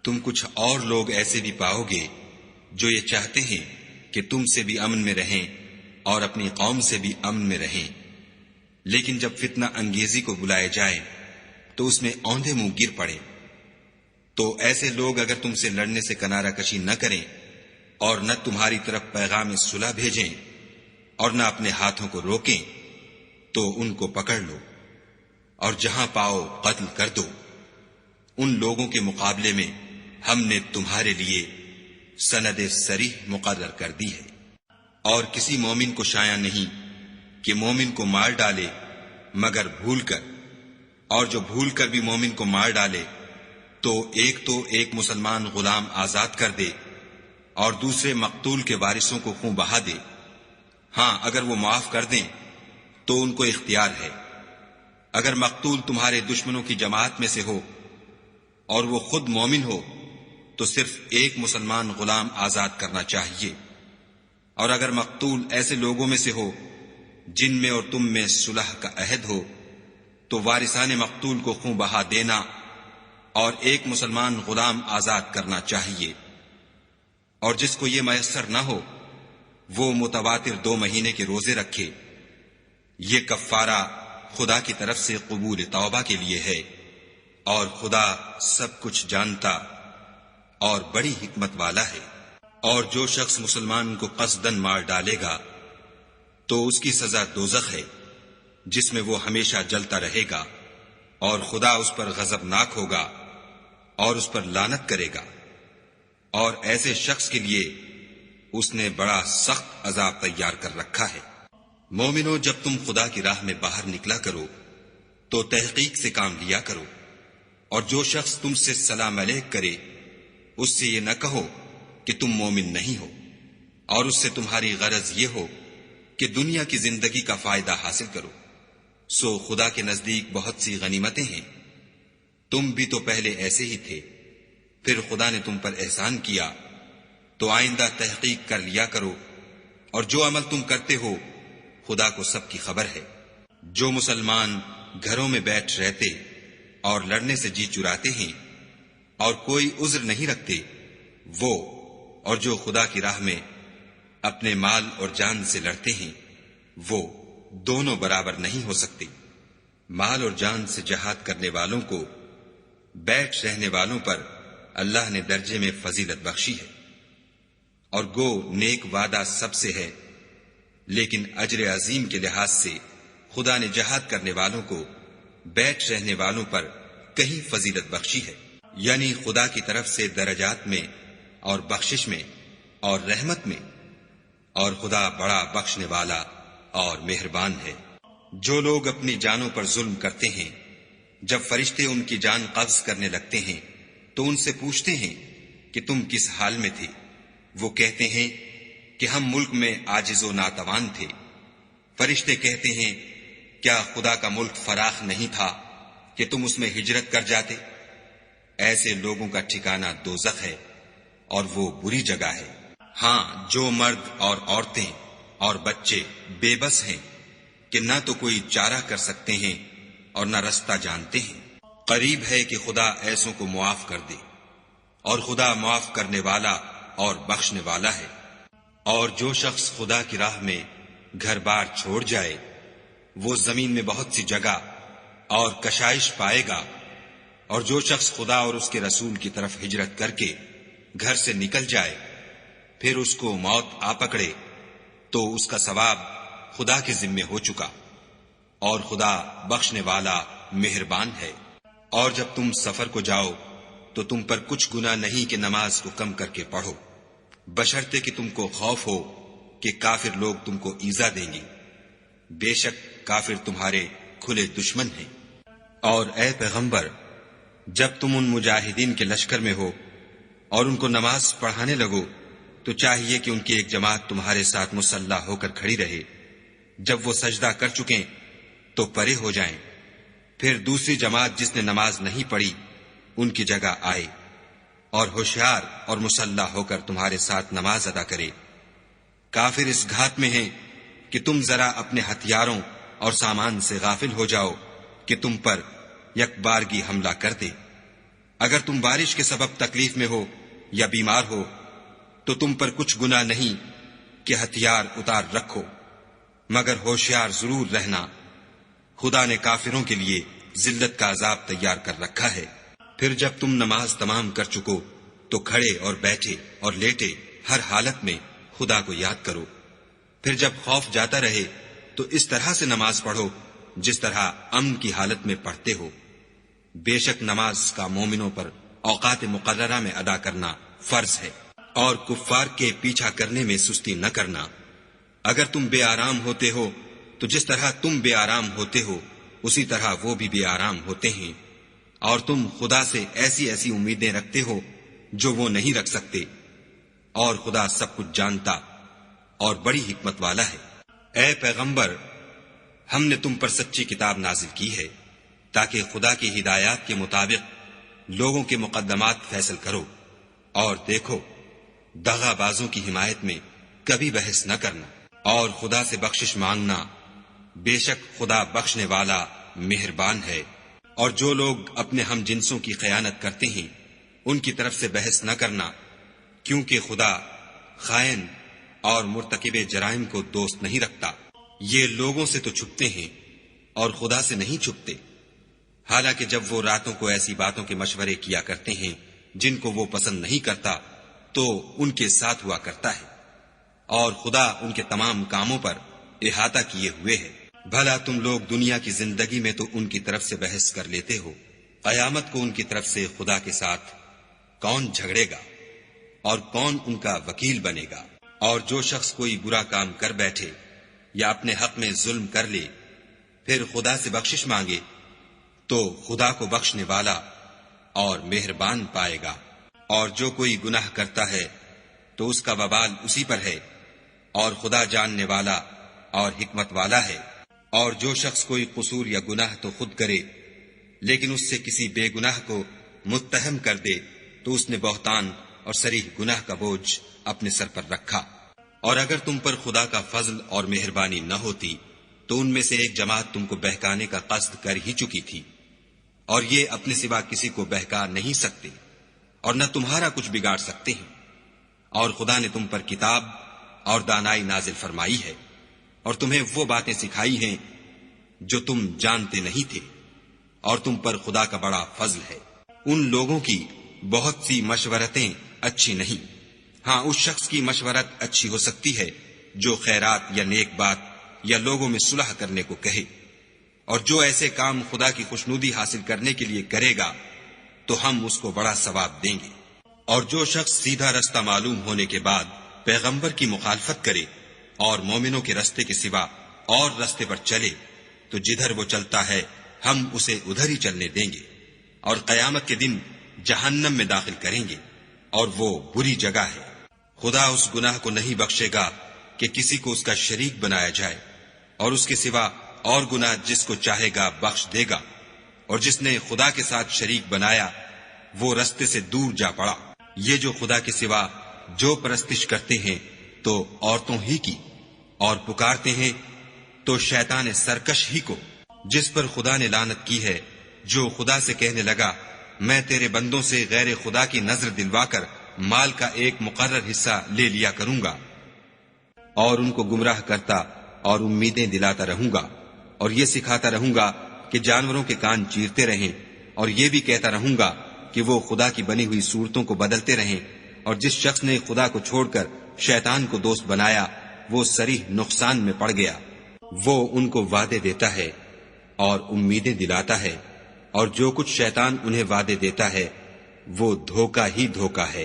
تم کچھ اور لوگ ایسے بھی پاؤ گے جو یہ چاہتے ہیں کہ تم سے بھی امن میں رہیں اور اپنی قوم سے بھی امن میں رہیں، لیکن جب فتنہ انگیزی کو بلائے جائے تو اس میں اوندھے منہ گر پڑے۔ تو ایسے لوگ اگر تم سے لڑنے سے کنارہ کشی نہ کریں اور نہ تمہاری طرف پیغام صلح بھیجیں اور نہ اپنے ہاتھوں کو روکیں تو ان کو پکڑ لو، اور جہاں پاؤ قتل کر دو۔ ان لوگوں کے مقابلے میں ہم نے تمہارے لیے سند صریح مقرر کر دی ہے، اور کسی مومن کو شایع نہیں کہ مومن کو مار ڈالے مگر بھول کر، اور جو بھول کر بھی مومن کو مار ڈالے تو ایک مسلمان غلام آزاد کر دے اور دوسرے مقتول کے وارثوں کو خون بہا دے۔ ہاں اگر وہ معاف کر دیں تو ان کو اختیار ہے۔ اگر مقتول تمہارے دشمنوں کی جماعت میں سے ہو اور وہ خود مومن ہو تو صرف ایک مسلمان غلام آزاد کرنا چاہیے، اور اگر مقتول ایسے لوگوں میں سے ہو جن میں اور تم میں صلح کا عہد ہو تو وارثان مقتول کو خوں بہا دینا اور ایک مسلمان غلام آزاد کرنا چاہیے، اور جس کو یہ میسر نہ ہو وہ متواتر 2 مہینے کے روزے رکھے۔ یہ کفارہ خدا کی طرف سے قبول توبہ کے لیے ہے، اور خدا سب کچھ جانتا اور بڑی حکمت والا ہے۔ اور جو شخص مسلمان کو قصدن مار ڈالے گا تو اس کی سزا دوزخ ہے، جس میں وہ ہمیشہ جلتا رہے گا، اور خدا اس پر غضبناک ہوگا اور اس پر لعنت کرے گا، اور ایسے شخص کے لیے اس نے بڑا سخت عذاب تیار کر رکھا ہے۔ مومنو، جب تم خدا کی راہ میں باہر نکلا کرو تو تحقیق سے کام لیا کرو، اور جو شخص تم سے سلام علیک کرے اس سے یہ نہ کہو کہ تم مومن نہیں ہو، اور اس سے تمہاری غرض یہ ہو کہ دنیا کی زندگی کا فائدہ حاصل کرو۔ سو خدا کے نزدیک بہت سی غنیمتیں ہیں، تم بھی تو پہلے ایسے ہی تھے، پھر خدا نے تم پر احسان کیا، تو آئندہ تحقیق کر لیا کرو، اور جو عمل تم کرتے ہو خدا کو سب کی خبر ہے۔ جو مسلمان گھروں میں بیٹھ رہتے اور لڑنے سے جی چراتے ہیں اور کوئی عذر نہیں رکھتے، وہ اور جو خدا کی راہ میں اپنے مال اور جان سے لڑتے ہیں وہ دونوں برابر نہیں ہو سکتے۔ مال اور جان سے جہاد کرنے والوں کو بیٹھ رہنے والوں پر اللہ نے درجے میں فضیلت بخشی ہے، اور گو نیک وعدہ سب سے ہے، لیکن اجر عظیم کے لحاظ سے خدا نے جہاد کرنے والوں کو بیٹھ رہنے والوں پر کہیں فضیلت بخشی ہے، یعنی خدا کی طرف سے درجات میں اور بخشش میں اور رحمت میں، اور خدا بڑا بخشنے والا اور مہربان ہے۔ جو لوگ اپنی جانوں پر ظلم کرتے ہیں، جب فرشتے ان کی جان قبض کرنے لگتے ہیں تو ان سے پوچھتے ہیں کہ تم کس حال میں تھے؟ وہ کہتے ہیں کہ ہم ملک میں عاجز و ناتوان تھے۔ فرشتے کہتے ہیں کیا خدا کا ملک فراخ نہیں تھا کہ تم اس میں ہجرت کر جاتے؟ ایسے لوگوں کا ٹھکانہ دوزخ ہے، اور وہ بری جگہ ہے۔ ہاں، جو مرد اور عورتیں اور بچے بے بس ہیں کہ نہ تو کوئی چارہ کر سکتے ہیں اور نہ رستہ جانتے ہیں، قریب ہے کہ خدا ایسوں کو معاف کر دے، اور خدا معاف کرنے والا اور بخشنے والا ہے۔ اور جو شخص خدا کی راہ میں گھر بار چھوڑ جائے وہ زمین میں بہت سی جگہ اور کشائش پائے گا، اور جو شخص خدا اور اس کے رسول کی طرف ہجرت کر کے گھر سے نکل جائے پھر اس کو موت آ پکڑے تو اس کا ثواب خدا کے ذمے ہو چکا، اور خدا بخشنے والا مہربان ہے۔ اور جب تم سفر کو جاؤ تو تم پر کچھ گناہ نہیں کہ نماز کو کم کر کے پڑھو، بشرطے کہ تم کو خوف ہو کہ کافر لوگ تم کو ایذا دیں گے، بے شک کافر تمہارے کھلے دشمن ہیں۔ اور اے پیغمبر، جب تم ان مجاہدین کے لشکر میں ہو اور ان کو نماز پڑھانے لگو تو چاہیے کہ ان کی ایک جماعت تمہارے ساتھ مسلح ہو کر کھڑی رہے، جب وہ سجدہ کر چکیں تو پرے ہو جائیں، پھر دوسری جماعت جس نے نماز نہیں پڑھی ان کی جگہ آئے، اور ہوشیار اور مسلح ہو کر تمہارے ساتھ نماز ادا کرے۔ کافر اس گھات میں ہیں کہ تم ذرا اپنے ہتھیاروں اور سامان سے غافل ہو جاؤ کہ تم پر یک بارگی حملہ کر دے۔ اگر تم بارش کے سبب تکلیف میں ہو یا بیمار ہو تو تم پر کچھ گناہ نہیں کہ ہتھیار اتار رکھو، مگر ہوشیار ضرور رہنا، خدا نے کافروں کے لیے ذلت کا عذاب تیار کر رکھا ہے۔ پھر جب تم نماز تمام کر چکو تو کھڑے اور بیٹھے اور لیٹے ہر حالت میں خدا کو یاد کرو، پھر جب خوف جاتا رہے تو اس طرح سے نماز پڑھو جس طرح امن کی حالت میں پڑھتے ہو۔ بے شک نماز کا مومنوں پر اوقات مقررہ میں ادا کرنا فرض ہے، اور کفار کے پیچھا کرنے میں سستی نہ کرنا۔ اگر تم بے آرام ہوتے ہو تو جس طرح تم بے آرام ہوتے ہو اسی طرح وہ بھی بے آرام ہوتے ہیں، اور تم خدا سے ایسی ایسی امیدیں رکھتے ہو جو وہ نہیں رکھ سکتے، اور خدا سب کچھ جانتا اور بڑی حکمت والا ہے۔ اے پیغمبر، ہم نے تم پر سچی کتاب نازل کی ہے تاکہ خدا کی ہدایات کے مطابق لوگوں کے مقدمات فیصل کرو، اور دیکھو، دغا بازوں کی حمایت میں کبھی بحث نہ کرنا، اور خدا سے بخشش مانگنا، بے شک خدا بخشنے والا مہربان ہے۔ اور جو لوگ اپنے ہم جنسوں کی خیانت کرتے ہیں ان کی طرف سے بحث نہ کرنا، کیونکہ خدا خائن اور مرتکب جرائم کو دوست نہیں رکھتا۔ یہ لوگوں سے تو چھپتے ہیں اور خدا سے نہیں چھپتے، حالانکہ جب وہ راتوں کو ایسی باتوں کے مشورے کیا کرتے ہیں جن کو وہ پسند نہیں کرتا تو ان کے ساتھ ہوا کرتا ہے، اور خدا ان کے تمام کاموں پر احاطہ کیے ہوئے ہے۔ بھلا تم لوگ دنیا کی زندگی میں تو ان کی طرف سے بحث کر لیتے ہو، قیامت کو ان کی طرف سے خدا کے ساتھ کون جھگڑے گا اور کون ان کا وکیل بنے گا؟ اور جو شخص کوئی برا کام کر بیٹھے یا اپنے حق میں ظلم کر لے پھر خدا سے بخشش مانگے تو خدا کو بخشنے والا اور مہربان پائے گا۔ اور جو کوئی گناہ کرتا ہے تو اس کا وبال اسی پر ہے، اور خدا جاننے والا اور حکمت والا ہے۔ اور جو شخص کوئی قصور یا گناہ تو خود کرے لیکن اس سے کسی بے گناہ کو متہم کر دے تو اس نے بہتان اور صریح گناہ کا بوجھ اپنے سر پر رکھا۔ اور اگر تم پر خدا کا فضل اور مہربانی نہ ہوتی تو ان میں سے ایک جماعت تم کو بہکانے کا قصد کر ہی چکی تھی، اور یہ اپنے سوا کسی کو بہکا نہیں سکتے اور نہ تمہارا کچھ بگاڑ سکتے ہیں۔ اور خدا نے تم پر کتاب اور دانائی نازل فرمائی ہے اور تمہیں وہ باتیں سکھائی ہیں جو تم جانتے نہیں تھے، اور تم پر خدا کا بڑا فضل ہے۔ ان لوگوں کی بہت سی مشورتیں اچھی نہیں، ہاں اس شخص کی مشورت اچھی ہو سکتی ہے جو خیرات یا نیک بات یا لوگوں میں صلح کرنے کو کہے، اور جو ایسے کام خدا کی خوشنودی حاصل کرنے کے لیے کرے گا تو ہم اس کو بڑا ثواب دیں گے۔ اور جو شخص سیدھا رستہ معلوم ہونے کے بعد پیغمبر کی مخالفت کرے اور مومنوں کے رستے کے سوا اور رستے پر چلے تو جدھر وہ چلتا ہے ہم اسے ادھر ہی چلنے دیں گے، اور قیامت کے دن جہنم میں داخل کریں گے، اور وہ بری جگہ ہے۔ خدا اس گناہ کو نہیں بخشے گا کہ کسی کو اس کا شریک بنایا جائے، اور اس کے سوا اور گناہ جس کو چاہے گا بخش دے گا، اور جس نے خدا کے ساتھ شریک بنایا وہ رستے سے دور جا پڑا۔ یہ جو خدا کے سوا جو پرستش کرتے ہیں تو عورتوں ہی کی، اور پکارتے ہیں تو شیطان سرکش ہی کو، جس پر خدا نے لعنت کی ہے، جو خدا سے کہنے لگا میں تیرے بندوں سے غیر خدا کی نظر دلوا کر مال کا ایک مقرر حصہ لے لیا کروں گا، اور ان کو گمراہ کرتا اور امیدیں دلاتا رہوں گا، اور یہ سکھاتا رہوں گا کہ جانوروں کے کان چیرتے رہیں، اور یہ بھی کہتا رہوں گا کہ وہ خدا کی بنی ہوئی صورتوں کو بدلتے رہیں، اور جس شخص نے خدا کو چھوڑ کر شیطان کو دوست بنایا وہ صریح نقصان میں پڑ گیا۔ وہ ان کو وعدے دیتا ہے اور امیدیں دلاتا ہے، اور جو کچھ شیطان انہیں وعدے دیتا ہے وہ دھوکہ ہی دھوکہ ہے۔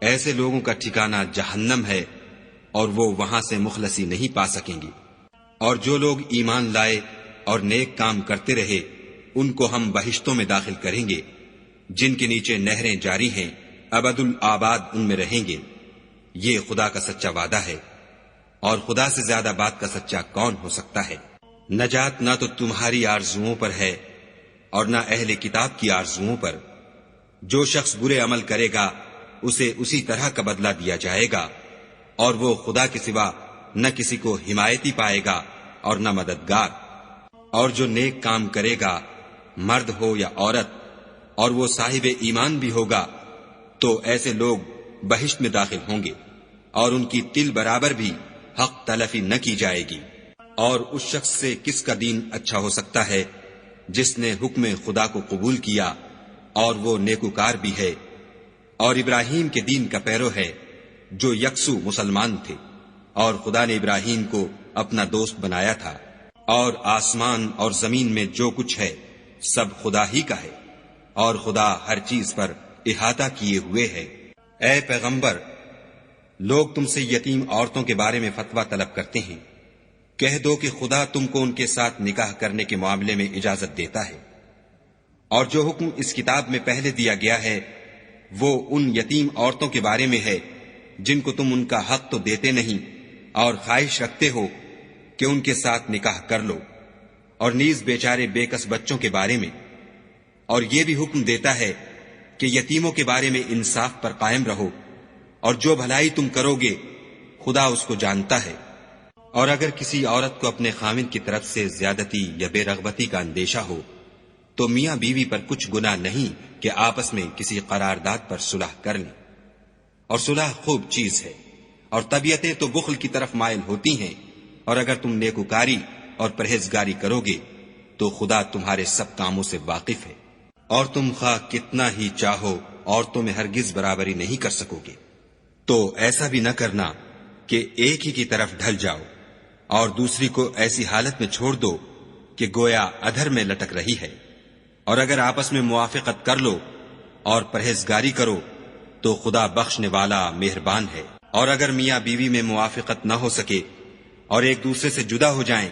ایسے لوگوں کا ٹھکانہ جہنم ہے، اور وہ وہاں سے مخلصی نہیں پا سکیں گے۔ اور جو لوگ ایمان لائے اور نیک کام کرتے رہے ان کو ہم بہشتوں میں داخل کریں گے جن کے نیچے نہریں جاری ہیں، ابد الآباد ان میں رہیں گے۔ یہ خدا کا سچا وعدہ ہے، اور خدا سے زیادہ بات کا سچا کون ہو سکتا ہے؟ نجات نہ تو تمہاری آرزوؤں پر ہے اور نہ اہل کتاب کی آرزوؤں پر۔ جو شخص برے عمل کرے گا اسے اسی طرح کا بدلہ دیا جائے گا، اور وہ خدا کے سوا نہ کسی کو حمایتی پائے گا اور نہ مددگار۔ اور جو نیک کام کرے گا مرد ہو یا عورت اور وہ صاحب ایمان بھی ہوگا تو ایسے لوگ بہشت میں داخل ہوں گے، اور ان کی تل برابر بھی حق تلفی نہ کی جائے گی۔ اور اس شخص سے کس کا دین اچھا ہو سکتا ہے جس نے حکم خدا کو قبول کیا اور وہ نیکوکار بھی ہے، اور ابراہیم کے دین کا پیرو ہے جو یکسو مسلمان تھے، اور خدا نے ابراہیم کو اپنا دوست بنایا تھا۔ اور آسمان اور زمین میں جو کچھ ہے سب خدا ہی کا ہے، اور خدا ہر چیز پر احاطہ کیے ہوئے ہے۔ اے پیغمبر، لوگ تم سے یتیم عورتوں کے بارے میں فتویٰ طلب کرتے ہیں، کہہ دو کہ خدا تم کو ان کے ساتھ نکاح کرنے کے معاملے میں اجازت دیتا ہے، اور جو حکم اس کتاب میں پہلے دیا گیا ہے وہ ان یتیم عورتوں کے بارے میں ہے جن کو تم ان کا حق تو دیتے نہیں اور خواہش رکھتے ہو کہ ان کے ساتھ نکاح کر لو، اور نیز بیچارے بے کس بچوں کے بارے میں۔ اور یہ بھی حکم دیتا ہے کہ یتیموں کے بارے میں انصاف پر قائم رہو، اور جو بھلائی تم کرو گے خدا اس کو جانتا ہے۔ اور اگر کسی عورت کو اپنے خاوند کی طرف سے زیادتی یا بے رغبتی کا اندیشہ ہو تو میاں بیوی پر کچھ گناہ نہیں کہ آپس میں کسی قرارداد پر صلح کر لیں، اور صلح خوب چیز ہے، اور طبیعتیں تو بخل کی طرف مائل ہوتی ہیں، اور اگر تم نیکوکاری اور پرہیزگاری کرو گے تو خدا تمہارے سب کاموں سے واقف ہے، اور تم خواہ کتنا ہی چاہو عورتوں میں ہرگز برابری نہیں کر سکو گے۔ تو ایسا بھی نہ کرنا کہ ایک ہی کی طرف ڈھل جاؤ اور دوسری کو ایسی حالت میں چھوڑ دو کہ گویا ادھر میں لٹک رہی ہے، اور اگر آپس میں موافقت کر لو اور پرہیزگاری کرو تو خدا بخشنے والا مہربان ہے۔ اور اگر میاں بیوی میں موافقت نہ ہو سکے اور ایک دوسرے سے جدا ہو جائیں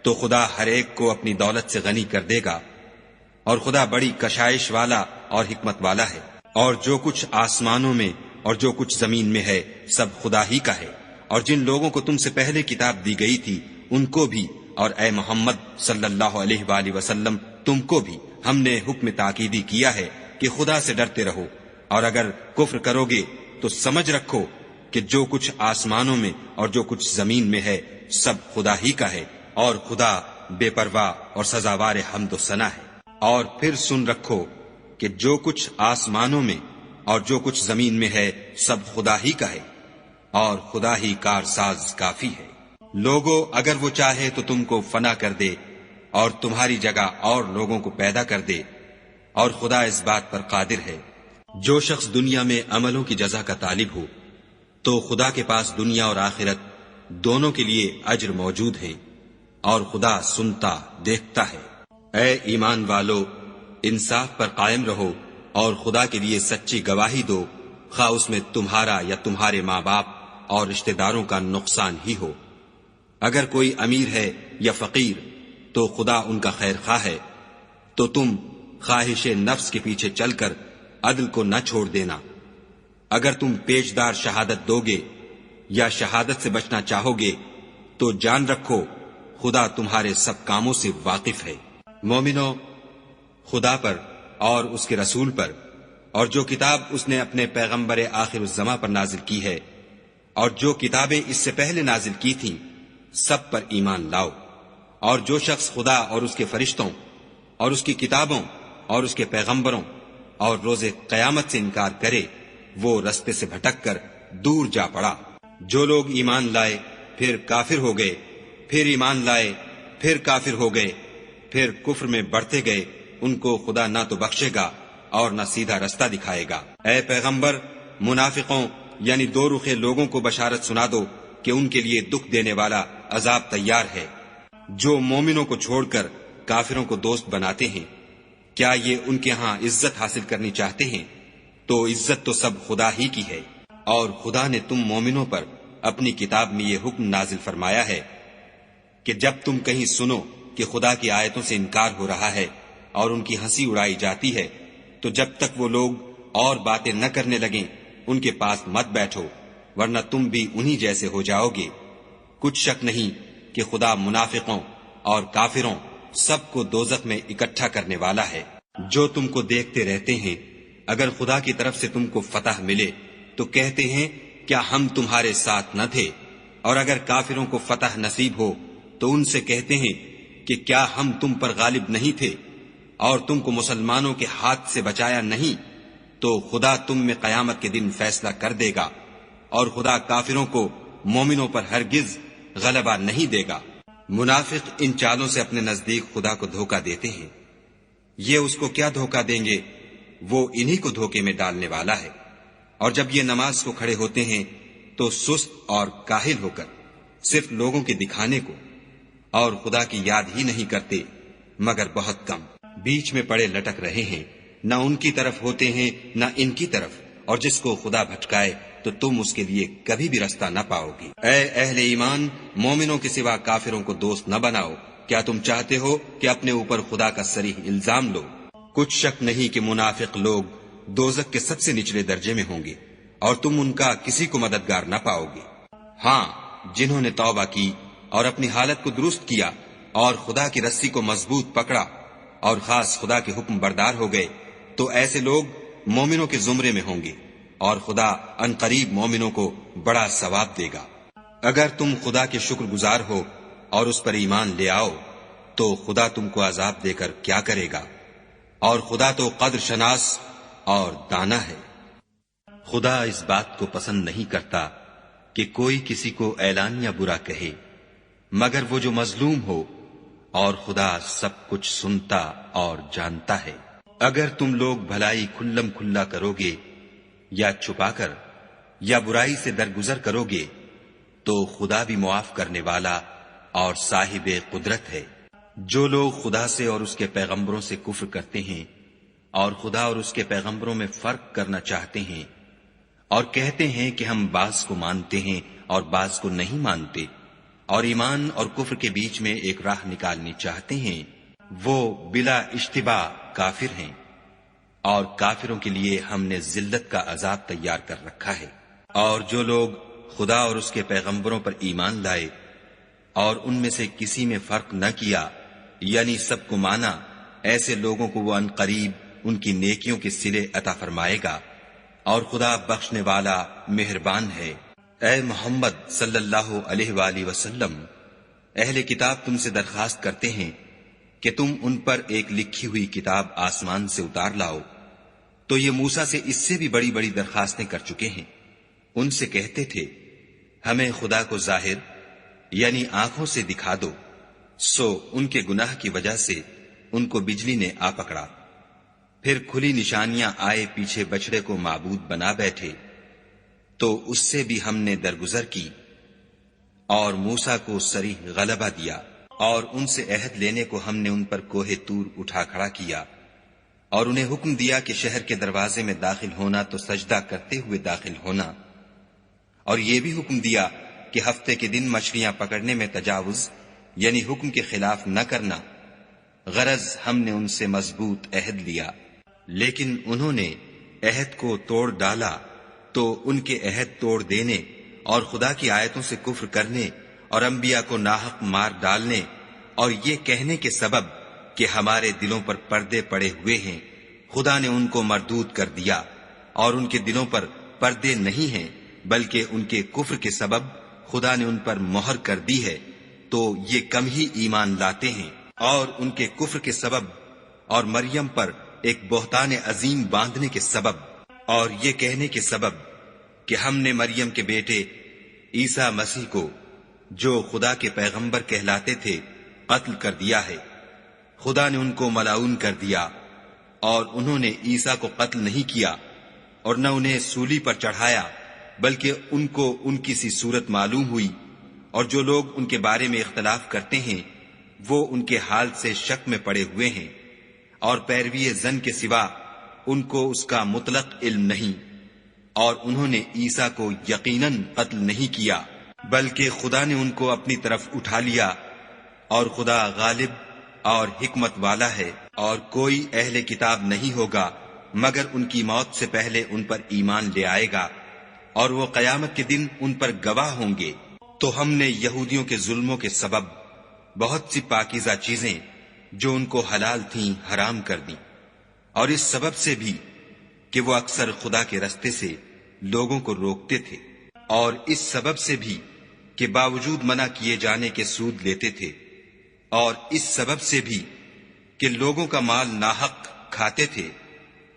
تو خدا ہر ایک کو اپنی دولت سے غنی کر دے گا، اور خدا بڑی کشائش والا اور حکمت والا ہے۔ اور جو کچھ آسمانوں میں اور جو کچھ زمین میں ہے سب خدا ہی کا ہے، اور جن لوگوں کو تم سے پہلے کتاب دی گئی تھی ان کو بھی، اور اے محمد صلی اللہ علیہ وآلہ وسلم تم کو بھی ہم نے حکم تاکیدی کیا ہے کہ خدا سے ڈرتے رہو، اور اگر کفر کرو گے تو سمجھ رکھو کہ جو کچھ آسمانوں میں اور جو کچھ زمین میں ہے سب خدا ہی کا ہے، اور خدا بے پرواہ اور سزاوار حمد و ثنا ہے۔ اور پھر سن رکھو کہ جو کچھ آسمانوں میں اور جو کچھ زمین میں ہے سب خدا ہی کا ہے، اور خدا ہی کارساز کافی ہے۔ لوگو اگر وہ چاہے تو تم کو فنا کر دے اور تمہاری جگہ اور لوگوں کو پیدا کر دے، اور خدا اس بات پر قادر ہے۔ جو شخص دنیا میں عملوں کی جزا کا طالب ہو تو خدا کے پاس دنیا اور آخرت دونوں کے لیے اجر موجود ہے، اور خدا سنتا دیکھتا ہے۔ اے ایمان والو، انصاف پر قائم رہو اور خدا کے لیے سچی گواہی دو، خواہ اس میں تمہارا یا تمہارے ماں باپ اور رشتہ داروں کا نقصان ہی ہو۔ اگر کوئی امیر ہے یا فقیر تو خدا ان کا خیر خواہ ہے، تو تم خواہش نفس کے پیچھے چل کر عدل کو نہ چھوڑ دینا۔ اگر تم پیشدار شہادت دو گے یا شہادت سے بچنا چاہو گے تو جان رکھو خدا تمہارے سب کاموں سے واقف ہے۔ مومنو، خدا پر اور اس کے رسول پر اور جو کتاب اس نے اپنے پیغمبر آخر الزماں پر نازل کی ہے اور جو کتابیں اس سے پہلے نازل کی تھیں سب پر ایمان لاؤ۔ اور جو شخص خدا اور اس کے فرشتوں اور اس کی کتابوں اور اس کے پیغمبروں اور روز قیامت سے انکار کرے وہ رستے سے بھٹک کر دور جا پڑا۔ جو لوگ ایمان لائے پھر کافر ہو گئے، پھر ایمان لائے پھر کافر ہو گئے، پھر کفر میں بڑھتے گئے، ان کو خدا نہ تو بخشے گا اور نہ سیدھا رستہ دکھائے گا۔ اے پیغمبر، منافقوں یعنی دو رخے لوگوں کو بشارت سنا دو کہ ان کے لیے دکھ دینے والا عذاب تیار ہے۔ جو مومنوں کو چھوڑ کر کافروں کو دوست بناتے ہیں، کیا یہ ان کے ہاں عزت حاصل کرنی چاہتے ہیں؟ تو عزت تو سب خدا ہی کی ہے۔ اور خدا نے تم مومنوں پر اپنی کتاب میں یہ حکم نازل فرمایا ہے کہ جب تم کہیں سنو کہ خدا کی آیتوں سے انکار ہو رہا ہے اور ان کی ہنسی اڑائی جاتی ہے تو جب تک وہ لوگ اور باتیں نہ کرنے لگیں ان کے پاس مت بیٹھو، ورنہ تم بھی انہی جیسے ہو جاؤ گے۔ کچھ شک نہیں کہ خدا منافقوں اور کافروں سب کو دوزخ میں اکٹھا کرنے والا ہے۔ جو تم کو دیکھتے رہتے ہیں، اگر خدا کی طرف سے تم کو فتح ملے تو کہتے ہیں کیا ہم تمہارے ساتھ نہ تھے، اور اگر کافروں کو فتح نصیب ہو تو ان سے کہتے ہیں کہ کیا ہم تم پر غالب نہیں تھے اور تم کو مسلمانوں کے ہاتھ سے بچایا نہیں؟ تو خدا تم میں قیامت کے دن فیصلہ کر دے گا، اور خدا کافروں کو مومنوں پر ہرگز غلبہ نہیں دے گا۔ منافق ان چالوں سے اپنے نزدیک خدا کو دھوکہ دیتے ہیں، یہ اس کو کیا دھوکہ دیں گے، وہ انہی کو دھوکے میں ڈالنے والا ہے۔ اور جب یہ نماز کو کھڑے ہوتے ہیں تو سست اور کاہل ہو کر صرف لوگوں کے دکھانے کو اور خدا کی یاد ہی نہیں کرتے مگر بہت کم، بیچ میں پڑے لٹک رہے ہیں، نہ ان کی طرف ہوتے ہیں نہ ان کی طرف، اور جس کو خدا بھٹکائے تو تم اس کے لیے کبھی بھی رستہ نہ پاؤ گی۔ اے اہل ایمان، مومنوں کے سوا کافروں کو دوست نہ بناؤ۔ کیا تم چاہتے ہو کہ اپنے اوپر خدا کا صریح الزام لو؟ کچھ شک نہیں کہ منافق لوگ دوزخ کے سب سے نچلے درجے میں ہوں گے اور تم ان کا کسی کو مددگار نہ پاؤ گے۔ ہاں، جنہوں نے توبہ کی اور اپنی حالت کو درست کیا اور خدا کی رسی کو مضبوط پکڑا اور خاص خدا کے حکم بردار ہو گئے، تو ایسے لوگ مومنوں کے زمرے میں ہوں گے اور خدا عنقریب مومنوں کو بڑا ثواب دے گا۔ اگر تم خدا کے شکر گزار ہو اور اس پر ایمان لے آؤ تو خدا تم کو عذاب دے کر کیا کرے گا، اور خدا تو قدر شناس اور دانا ہے۔ خدا اس بات کو پسند نہیں کرتا کہ کوئی کسی کو اعلانیہ برا کہے مگر وہ جو مظلوم ہو، اور خدا سب کچھ سنتا اور جانتا ہے۔ اگر تم لوگ بھلائی کھلم کھلا کرو گے یا چھپا کر یا برائی سے درگزر کرو گے تو خدا بھی معاف کرنے والا اور صاحب قدرت ہے۔ جو لوگ خدا سے اور اس کے پیغمبروں سے کفر کرتے ہیں اور خدا اور اس کے پیغمبروں میں فرق کرنا چاہتے ہیں اور کہتے ہیں کہ ہم بعض کو مانتے ہیں اور بعض کو نہیں مانتے، اور ایمان اور کفر کے بیچ میں ایک راہ نکالنی چاہتے ہیں، وہ بلا اشتباہ کافر ہیں، اور کافروں کے لیے ہم نے ذلت کا عذاب تیار کر رکھا ہے۔ اور جو لوگ خدا اور اس کے پیغمبروں پر ایمان لائے اور ان میں سے کسی میں فرق نہ کیا، یعنی سب کو مانا، ایسے لوگوں کو وہ عنقریب ان کی نیکیوں کے صلے عطا فرمائے گا، اور خدا بخشنے والا مہربان ہے۔ اے محمد صلی اللہ علیہ وآلہ وسلم، اہل کتاب تم سے درخواست کرتے ہیں کہ تم ان پر ایک لکھی ہوئی کتاب آسمان سے اتار لاؤ، تو یہ موسیٰ سے اس سے بھی بڑی بڑی درخواستیں کر چکے ہیں۔ ان سے کہتے تھے ہمیں خدا کو ظاہر یعنی آنکھوں سے دکھا دو، سو ان کے گناہ کی وجہ سے ان کو بجلی نے آ پکڑا، پھر کھلی نشانیاں آئے پیچھے بچڑے کو معبود بنا بیٹھے، تو اس سے بھی ہم نے درگزر کی اور موسیٰ کو صریح غلبہ دیا، اور ان سے عہد لینے کو ہم نے ان پر کوہ طور اٹھا کھڑا کیا، اور انہیں حکم دیا کہ شہر کے دروازے میں داخل ہونا تو سجدہ کرتے ہوئے داخل ہونا، اور یہ بھی حکم دیا کہ ہفتے کے دن مچھلیاں پکڑنے میں تجاوز یعنی حکم کے خلاف نہ کرنا، غرض ہم نے ان سے مضبوط عہد لیا، لیکن انہوں نے عہد کو توڑ ڈالا، تو ان کے عہد توڑ دینے اور خدا کی آیتوں سے کفر کرنے اور انبیاء کو ناحق مار ڈالنے اور یہ کہنے کے سبب کہ ہمارے دلوں پر پردے پڑے ہوئے ہیں، خدا نے ان کو مردود کر دیا، اور ان کے دلوں پر پردے نہیں ہیں بلکہ ان کے کفر کے سبب خدا نے ان پر مہر کر دی ہے، تو یہ کم ہی ایمان لاتے ہیں۔ اور ان کے کفر کے سبب اور مریم پر ایک بہتان عظیم باندھنے کے سبب اور یہ کہنے کے سبب کہ ہم نے مریم کے بیٹے عیسیٰ مسیح کو جو خدا کے پیغمبر کہلاتے تھے قتل کر دیا ہے، خدا نے ان کو ملعون کر دیا، اور انہوں نے عیسیٰ کو قتل نہیں کیا اور نہ انہیں سولی پر چڑھایا، بلکہ ان کو ان کی سی صورت معلوم ہوئی، اور جو لوگ ان کے بارے میں اختلاف کرتے ہیں وہ ان کے حال سے شک میں پڑے ہوئے ہیں، اور پیروی زن کے سوا ان کو اس کا مطلق علم نہیں، اور انہوں نے عیسیٰ کو یقیناً قتل نہیں کیا بلکہ خدا نے ان کو اپنی طرف اٹھا لیا، اور خدا غالب اور حکمت والا ہے۔ اور کوئی اہل کتاب نہیں ہوگا مگر ان کی موت سے پہلے ان پر ایمان لے آئے گا، اور وہ قیامت کے دن ان پر گواہ ہوں گے۔ تو ہم نے یہودیوں کے ظلموں کے سبب بہت سی پاکیزہ چیزیں جو ان کو حلال تھیں حرام کر دیں، اور اس سبب سے بھی کہ وہ اکثر خدا کے رستے سے لوگوں کو روکتے تھے، اور اس سبب سے بھی کہ باوجود منع کیے جانے کے سود لیتے تھے، اور اس سبب سے بھی کہ لوگوں کا مال ناحق کھاتے تھے،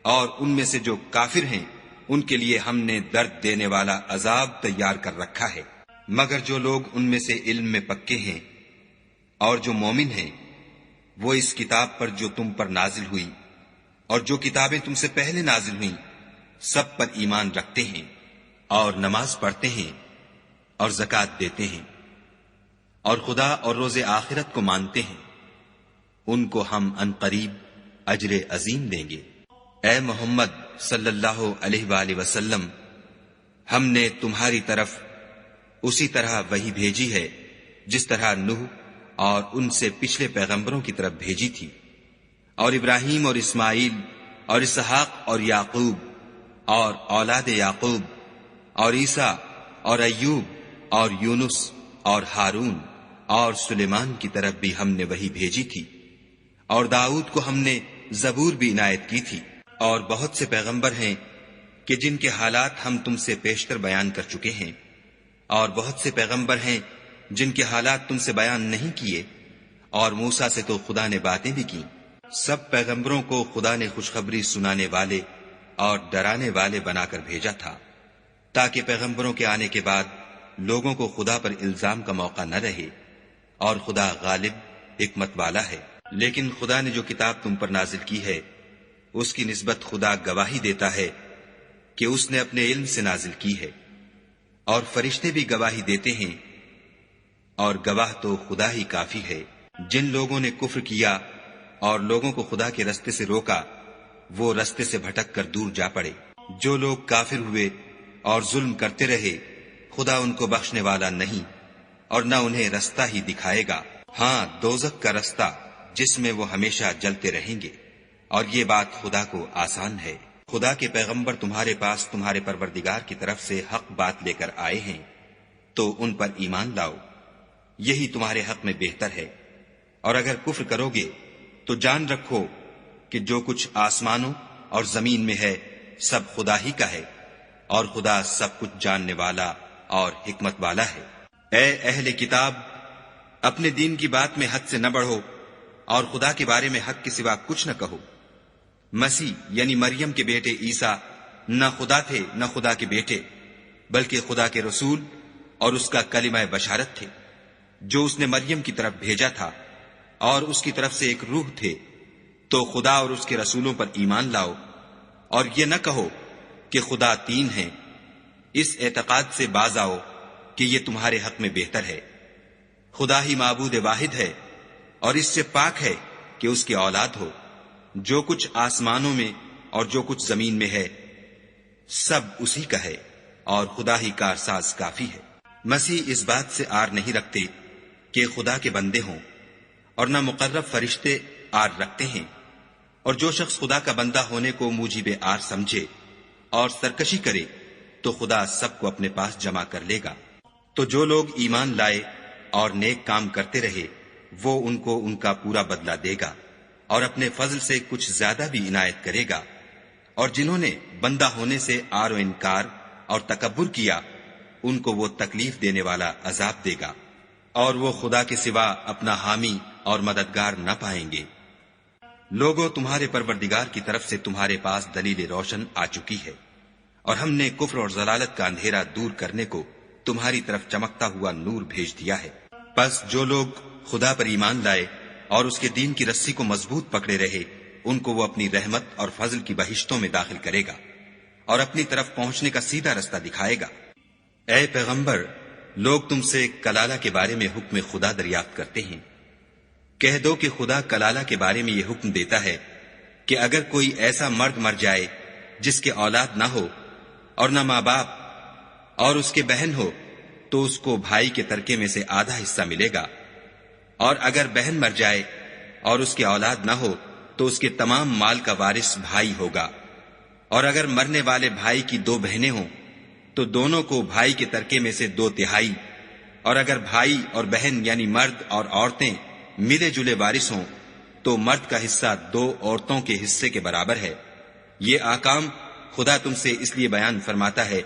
اور ان میں سے جو کافر ہیں ان کے لیے ہم نے درد دینے والا عذاب تیار کر رکھا ہے۔ مگر جو لوگ ان میں سے علم میں پکے ہیں اور جو مومن ہیں، وہ اس کتاب پر جو تم پر نازل ہوئی اور جو کتابیں تم سے پہلے نازل ہوئیں سب پر ایمان رکھتے ہیں، اور نماز پڑھتے ہیں اور زکوٰۃ دیتے ہیں، اور خدا اور روز آخرت کو مانتے ہیں، ان کو ہم عنقریب اجر عظیم دیں گے۔ اے محمد صلی اللہ علیہ وآلہ وسلم، ہم نے تمہاری طرف اسی طرح وحی بھیجی ہے جس طرح نوح اور ان سے پچھلے پیغمبروں کی طرف بھیجی تھی، اور ابراہیم اور اسماعیل اور اسحاق اور یعقوب اور اولاد یعقوب اور عیسیٰ اور ایوب اور یونس اور ہارون اور سلیمان کی طرف بھی ہم نے وحی بھیجی تھی، اور داؤد کو ہم نے زبور بھی عنایت کی تھی، اور بہت سے پیغمبر ہیں کہ جن کے حالات ہم تم سے پیشتر بیان کر چکے ہیں، اور بہت سے پیغمبر ہیں جن کے حالات تم سے بیان نہیں کیے، اور موسیٰ سے تو خدا نے باتیں بھی کی۔ سب پیغمبروں کو خدا نے خوشخبری سنانے والے اور ڈرانے والے بنا کر بھیجا تھا، تاکہ پیغمبروں کے آنے کے بعد لوگوں کو خدا پر الزام کا موقع نہ رہے، اور خدا غالب حکمت والا ہے۔ لیکن خدا نے جو کتاب تم پر نازل کی ہے اس کی نسبت خدا گواہی دیتا ہے کہ اس نے اپنے علم سے نازل کی ہے، اور فرشتے بھی گواہی دیتے ہیں، اور گواہ تو خدا ہی کافی ہے۔ جن لوگوں نے کفر کیا اور لوگوں کو خدا کے رستے سے روکا، وہ رستے سے بھٹک کر دور جا پڑے۔ جو لوگ کافر ہوئے اور ظلم کرتے رہے، خدا ان کو بخشنے والا نہیں اور نہ انہیں رستہ ہی دکھائے گا۔ ہاں، دوزخ کا رستہ جس میں وہ ہمیشہ جلتے رہیں گے، اور یہ بات خدا کو آسان ہے۔ خدا کے پیغمبر تمہارے پاس تمہارے پروردگار کی طرف سے حق بات لے کر آئے ہیں، تو ان پر ایمان لاؤ، یہی تمہارے حق میں بہتر ہے۔ اور اگر کفر کرو گے تو جان رکھو کہ جو کچھ آسمانوں اور زمین میں ہے سب خدا ہی کا ہے، اور خدا سب کچھ جاننے والا اور حکمت والا ہے۔ اے اہل کتاب، اپنے دین کی بات میں حد سے نہ بڑھو، اور خدا کے بارے میں حق کے سوا کچھ نہ کہو۔ مسیح یعنی مریم کے بیٹے عیسیٰ نہ خدا تھے نہ خدا کے بیٹے، بلکہ خدا کے رسول اور اس کا کلمہ بشارت تھے، جو اس نے مریم کی طرف بھیجا تھا، اور اس کی طرف سے ایک روح تھے۔ تو خدا اور اس کے رسولوں پر ایمان لاؤ، اور یہ نہ کہو کہ خدا تین ہیں۔ اس اعتقاد سے باز آؤ کہ یہ تمہارے حق میں بہتر ہے۔ خدا ہی معبود واحد ہے، اور اس سے پاک ہے کہ اس کی اولاد ہو۔ جو کچھ آسمانوں میں اور جو کچھ زمین میں ہے سب اسی کا ہے، اور خدا ہی کارساز کافی ہے۔ مسیح اس بات سے آر نہیں رکھتے کہ خدا کے بندے ہوں، اور نہ مقرب فرشتے آر رکھتے ہیں، اور جو شخص خدا کا بندہ ہونے کو موجب آر سمجھے اور سرکشی کرے تو خدا سب کو اپنے پاس جمع کر لے گا۔ تو جو لوگ ایمان لائے اور نیک کام کرتے رہے، وہ ان کو ان کا پورا بدلہ دے گا، اور اپنے فضل سے کچھ زیادہ بھی عنایت کرے گا۔ اور جنہوں نے بندہ ہونے سے آر و انکار اور تکبر کیا، ان کو وہ تکلیف دینے والا عذاب دے گا، اور وہ خدا کے سوا اپنا حامی اور مددگار نہ پائیں گے۔ لوگوں، تمہارے پروردگار کی طرف سے تمہارے پاس دلیل روشن آ چکی ہے، اور ہم نے کفر اور ضلالت کا اندھیرا دور کرنے کو تمہاری طرف چمکتا ہوا نور بھیج دیا ہے۔ پس جو لوگ خدا پر ایمان لائے اور اس کے دین کی رسی کو مضبوط پکڑے رہے، ان کو وہ اپنی رحمت اور فضل کی بہشتوں میں داخل کرے گا، اور اپنی طرف پہنچنے کا سیدھا رستہ دکھائے گا۔ اے پیغمبر، لوگ تم سے کلالہ کے بارے میں حکم خدا دریافت کرتے ہیں۔ کہہ دو کہ خدا کلالہ کے بارے میں یہ حکم دیتا ہے کہ اگر کوئی ایسا مرد مر جائے جس کے اولاد نہ ہو اور نہ ماں باپ، اور اس کے بہن ہو، تو اس کو بھائی کے ترکے میں سے آدھا حصہ ملے گا۔ اور اگر بہن مر جائے اور اس کے اولاد نہ ہو تو اس کے تمام مال کا وارث بھائی ہوگا۔ اور اگر مرنے والے بھائی کی دو بہنیں ہوں تو دونوں کو بھائی کے ترکے میں سے 2/3، اور اگر بھائی اور بہن یعنی مرد اور عورتیں ملے جلے وارث ہوں تو مرد کا حصہ 2 عورتوں کے حصے کے برابر ہے۔ یہ احکام خدا تم سے اس لیے بیان فرماتا ہے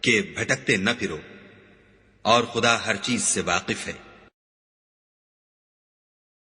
کہ بھٹکتے نہ پھرو، اور خدا ہر چیز سے واقف ہے۔